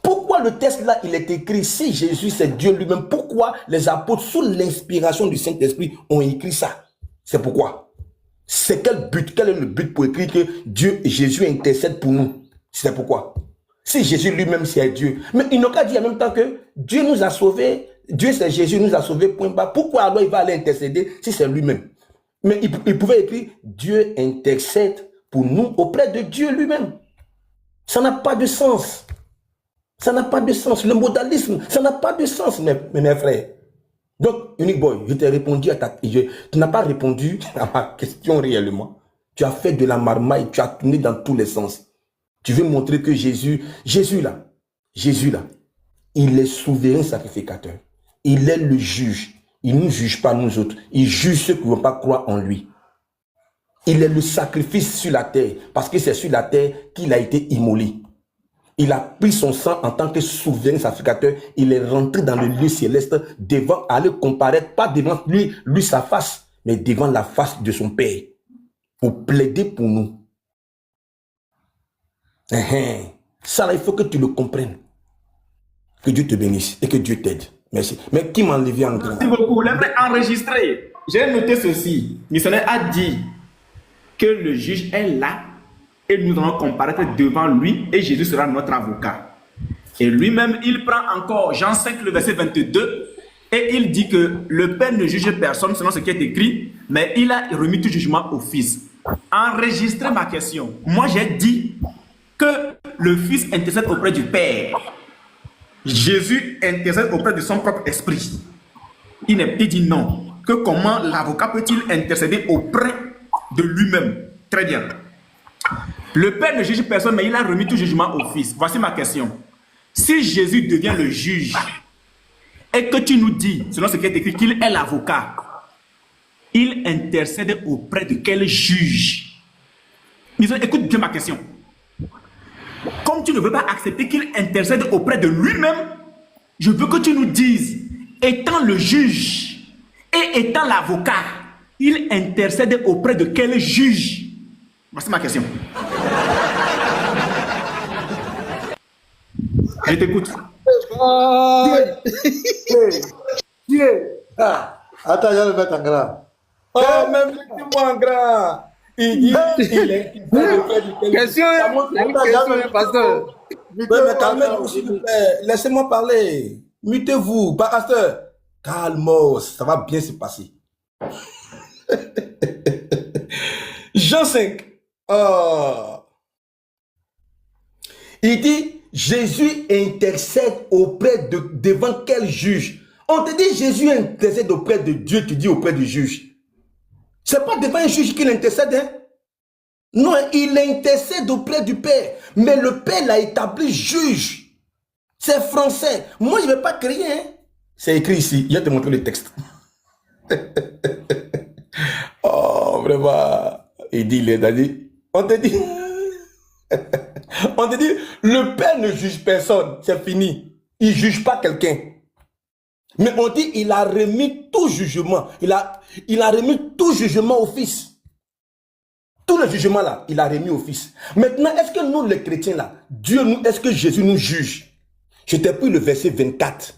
Pourquoi le texte là, il est écrit, si Jésus c'est Dieu lui-même, pourquoi les apôtres, sous l'inspiration du Saint-Esprit, ont écrit ça? C'est pourquoi? C'est quel but? Quel est le but pour écrire que Dieu, Jésus intercède pour nous? C'est pourquoi? Si Jésus lui-même c'est Dieu. Mais il n'a qu'à dire en même temps que Dieu nous a sauvés, Dieu c'est Jésus nous a sauvés, point bas. Pourquoi alors il va aller intercéder si c'est lui-même? Mais il pouvait écrire, Dieu intercède pour nous auprès de Dieu lui-même. Ça n'a pas de sens. Ça n'a pas de sens. Le modalisme, ça n'a pas de sens, mes frères. Donc, Unique Boy, je t'ai répondu tu n'as pas répondu à ma question réellement. Tu as fait de la marmaille, tu as tourné dans tous les sens. Tu veux montrer que Jésus là, il est souverain sacrificateur. Il est le juge. Il ne nous juge pas nous autres. Il juge ceux qui ne vont pas croire en lui. Il est le sacrifice sur la terre, parce que c'est sur la terre qu'il a été immolé. Il a pris son sang en tant que souverain sacrificateur. Il est rentré dans le lieu céleste devant aller comparaître, pas devant lui sa face, mais devant la face de son Père, pour plaider pour nous. Ça là, il faut que tu le comprennes. Que Dieu te bénisse et que Dieu t'aide. Merci. Mais qui m'a enlevé en grand? Merci beaucoup. L'aimerait enregistrer. J'ai noté ceci. Missionnaire a dit que le juge est là et nous allons comparaître devant lui et Jésus sera notre avocat. Et lui-même, il prend encore Jean 5, le verset 22 et il dit que le Père ne juge personne selon ce qui est écrit, mais il a remis tout jugement au Fils. Enregistrez ma question. Moi, j'ai dit que le Fils intercède auprès du Père. Jésus intercède auprès de son propre esprit. Il dit non. Que comment l'avocat peut-il intercéder auprès de lui-même? Très bien. Le Père ne juge personne, mais il a remis tout jugement au Fils. Voici ma question. Si Jésus devient le juge et que tu nous dis, selon ce qui est écrit, qu'il est l'avocat, il intercède auprès de quel juge? Écoute bien ma question. Comme tu ne veux pas accepter qu'il intercède auprès de lui-même, je veux que tu nous dises, étant le juge et étant l'avocat, il intercède auprès de quel juge? Voici ma question. Je t'écoute. Attends, je vais le mettre en gras. Oh, même moi en gras. Il est. Question, pasteur. Laissez-moi parler. Mutez-vous, pasteur. Calmos, ça va bien se passer. Jean 5. Oh. Il dit, Jésus intercède devant quel juge? On te dit, Jésus intercède auprès de Dieu, tu dis auprès du juge. C'est pas devant un juge qu'il intercède, hein? Non, il intercède auprès du Père. Mais le Père l'a établi juge. C'est français. Moi, je ne vais pas crier, hein? C'est écrit ici. Il va te montrer le texte. Oh, vraiment. Il dit, on te dit, on te dit, le Père ne juge personne. C'est fini. Il ne juge pas quelqu'un. Mais on dit, il a remis tout jugement. Il a remis tout jugement au Fils. Tout le jugement là, il a remis au Fils. Maintenant, est-ce que nous, les chrétiens là, est-ce que Jésus nous juge? Je t'ai pris le verset 24.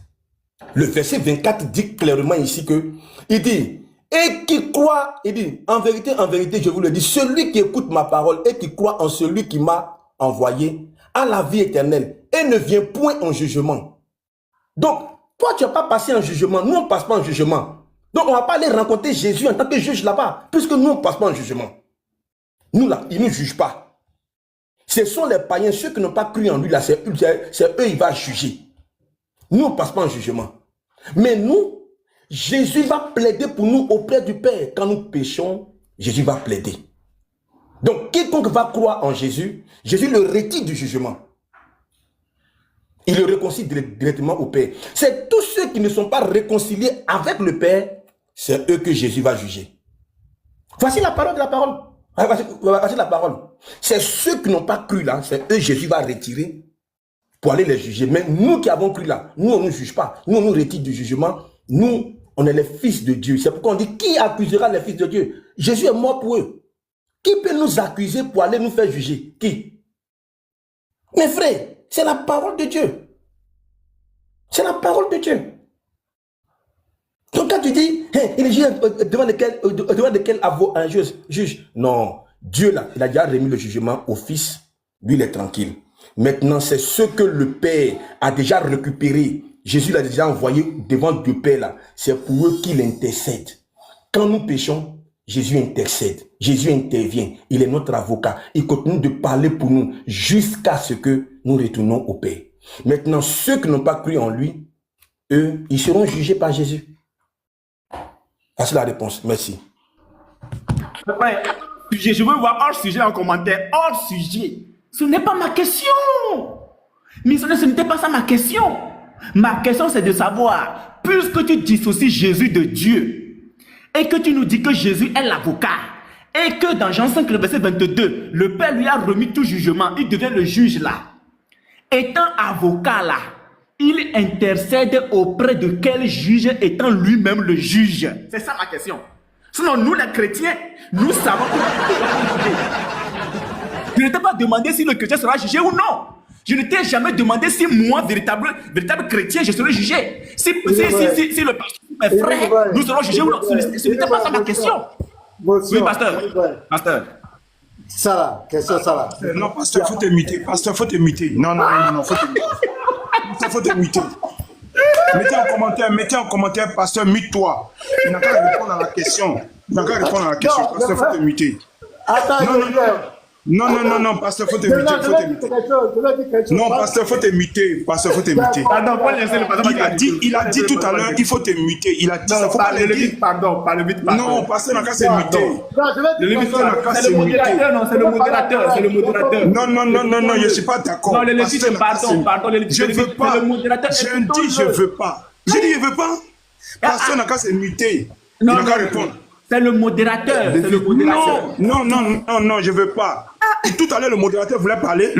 Le verset 24 dit clairement ici que, il dit, et qui croit, il dit, en vérité, je vous le dis, celui qui écoute ma parole et qui croit en celui qui m'a envoyé, a la vie éternelle et ne vient point en jugement. Donc, toi, tu n'as pas passé en jugement, nous, on ne passe pas en jugement. Donc, on ne va pas aller rencontrer Jésus en tant que juge là-bas, puisque nous, on ne passe pas en jugement. Nous, là, il ne nous juge pas. Ce sont les païens, ceux qui n'ont pas cru en lui, là, c'est eux, il va juger. Nous, on ne passe pas en jugement. Mais nous, Jésus va plaider pour nous auprès du Père. Quand nous péchons, Jésus va plaider. Donc, quiconque va croire en Jésus, Jésus le retire du jugement. Il le réconcilie directement au Père. C'est tous ceux qui ne sont pas réconciliés avec le Père, c'est eux que Jésus va juger. Voici la parole de la parole. Voici la parole. C'est ceux qui n'ont pas cru là, c'est eux Jésus va retirer pour aller les juger. Mais nous qui avons cru là, nous on ne nous juge pas. Nous on nous retire du jugement. Nous, on est les fils de Dieu. C'est pourquoi on dit, qui accusera les fils de Dieu? Jésus est mort pour eux. Qui peut nous accuser pour aller nous faire juger? Qui? Mes frères, c'est la parole de Dieu. C'est la parole de Dieu. Donc quand tu dis, hey, il est juge devant lequel un juge. Non, Dieu là, il a déjà remis le jugement au Fils. Lui, il est tranquille. Maintenant, c'est ce que le Père a déjà récupéré. Jésus l'a déjà envoyé devant le Père là. C'est pour eux qu'il intercède. Quand nous péchons, Jésus intercède. Jésus intervient. Il est notre avocat. Il continue de parler pour nous jusqu'à ce que nous retournons au Père. Maintenant, ceux qui n'ont pas cru en lui, eux, ils seront jugés par Jésus. Ah, c'est la réponse. Merci. Ouais, je veux voir hors sujet en commentaire. Hors sujet. Ce n'est pas ma question. Missionnaire, ce n'était pas ça ma question. Ma question, c'est de savoir, puisque tu dissocies Jésus de Dieu, et que tu nous dis que Jésus est l'avocat, et que dans Jean 5, le verset 22, le Père lui a remis tout jugement, il devient le juge là. Étant avocat là, il intercède auprès de quel juge étant lui-même le juge? C'est ça ma question. Sinon, nous les chrétiens, nous savons que je ne t'ai pas demandé si le chrétien sera jugé ou non. Je ne t'ai jamais demandé si moi, véritable chrétien, je serai jugé. Si le pasteur, mes frères, nous serons jugés ou non. Ce n'était pas ça ma question. Oui, pasteur. Ça là, question ça là. Non, pasteur, faut te muter. Pasteur, faut te muter. Non, faut te muter. Pasteur, faut te muter. Mettez en commentaire, pasteur, mute-toi. Il n'a qu'à répondre à la question. Pasteur, faut te muter. Attends, non, pasteur, faut te muter. Non, pasteur, faut te muter. Pasteur, faut te muter. Pardon, pas laisser le pasteur. Il a dit tout à l'heure, il faut te muter. Il a dit ça, faut pas le dire. Pardon. Non, pasteur n'a qu'à se muter. C'est le modérateur, c'est le modérateur. Non, je ne suis pas d'accord. Non, le lévite, pardon, je ne veux pas. Je veux pas. J'ai dit, je veux pas. Pasteur n'a qu'à se muter. Il n'a qu'à répondre. C'est le modérateur. Non, je veux pas. Et tout à l'heure, le modérateur voulait parler.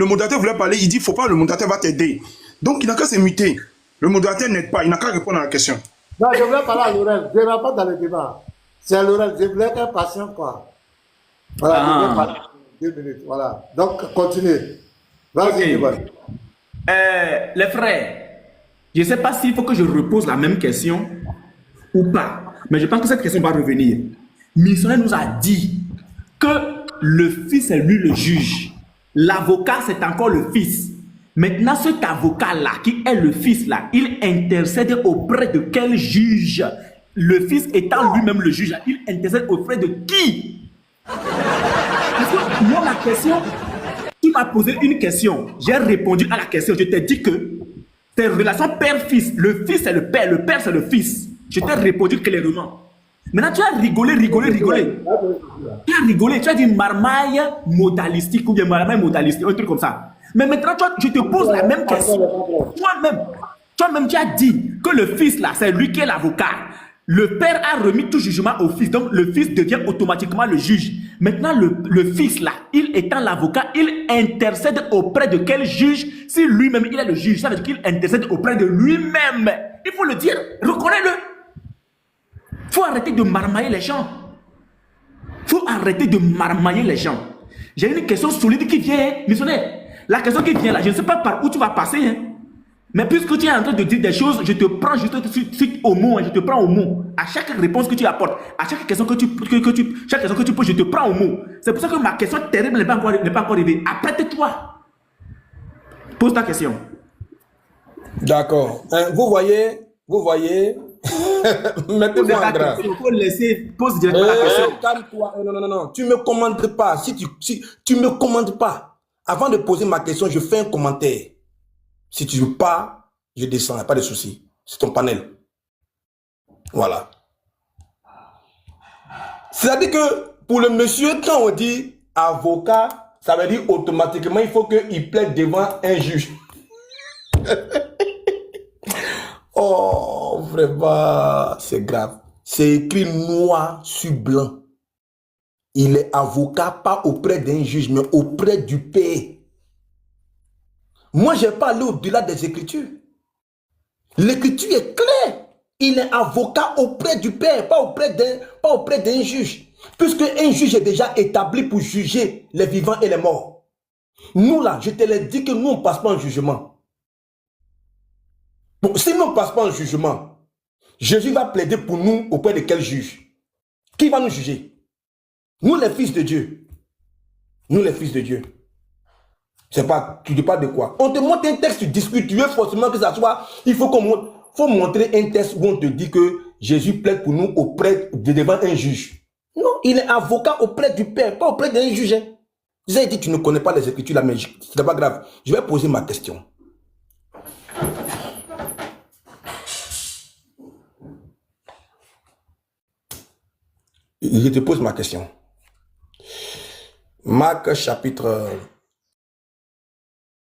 Il dit, faut pas, le modérateur va t'aider. Donc, il n'a qu'à se muter. Le modérateur n'aide pas. Il n'a qu'à répondre à la question. Non, je voulais parler à Laurel. Je ne vais pas dans le débat. C'est Laurel. Je voulais être patient, quoi. Voilà, je voulais parler 2 minutes. Voilà. Donc, continue. Vas-y, okay. Les frères, je ne sais pas s'il faut que je repose la même question ou pas. Mais je pense que cette question va revenir. Missionnaire nous a dit que le Fils est lui le juge. L'avocat, c'est encore le Fils. Maintenant, cet avocat-là, qui est le fils là, il intercède auprès de quel juge? Le fils étant lui-même le juge, il intercède auprès de qui? Parce que moi, la question, tu m'as posé une question, j'ai répondu à la question, je t'ai dit que tes relations père-fils, le fils c'est le père c'est le fils. Je t'ai répondu clairement. Maintenant, tu as rigolé. Tu as rigolé, tu as dit marmaille modalistique ou bien marmaille modalistique, un truc comme ça. Mais maintenant, toi, je te pose la même question. Toi-même, tu as dit que le fils, là, c'est lui qui est l'avocat. Le père a remis tout jugement au fils. Donc, le fils devient automatiquement le juge. Maintenant, le fils, là, il étant l'avocat, il intercède auprès de quel juge? Si lui-même, il est le juge, ça veut dire qu'il intercède auprès de lui-même. Il faut le dire. Reconnais-le. Il faut arrêter de marmailler les gens. J'ai une question solide qui vient, missionnaire. La question qui vient là, je ne sais pas par où tu vas passer. Hein. Mais puisque tu es en train de dire des choses, je te prends juste au mot. Hein, je te prends au mot. À chaque réponse que tu apportes, à chaque question que tu poses, je te prends au mot. C'est pour ça que ma question terrible n'est pas encore arrivée. Apprête-toi. Pose ta question. D'accord. Vous voyez. Mettez-moi en grave. Il faut laisser, pose directement la question. Calme-toi. Non. Tu ne me commandes pas. Si tu me commandes pas. Avant de poser ma question, je fais un commentaire. Si tu ne veux pas, je descends. Il n'y a pas de souci. C'est ton panel. Voilà. C'est-à-dire que pour le monsieur, quand on dit avocat, ça veut dire automatiquement il faut qu'il plaide devant un juge. Oh, vraiment, c'est grave. C'est écrit noir sur blanc. Il est avocat pas auprès d'un juge, mais auprès du Père. Moi, je n'ai pas allé au-delà des Écritures. L'Écriture est claire. Il est avocat auprès du Père, pas auprès d'un juge. Puisque un juge est déjà établi pour juger les vivants et les morts. Nous là, je te l'ai dit que nous, on ne passe pas en jugement. Bon, si nous ne passons pas en jugement, Jésus va plaider pour nous auprès de quel juge? Qui va nous juger? Nous les fils de Dieu. Nous les fils de Dieu. C'est pas, tu ne parles de quoi? On te montre un texte, tu discutes, tu veux forcément que ça soit, il faut montrer un texte où on te dit que Jésus plaide pour nous devant un juge. Non, il est avocat auprès du Père, pas auprès d'un juge. J'ai dit, tu ne connais pas les Écritures là, mais c'est pas grave. Je vais poser ma question. Je te pose ma question. Marc chapitre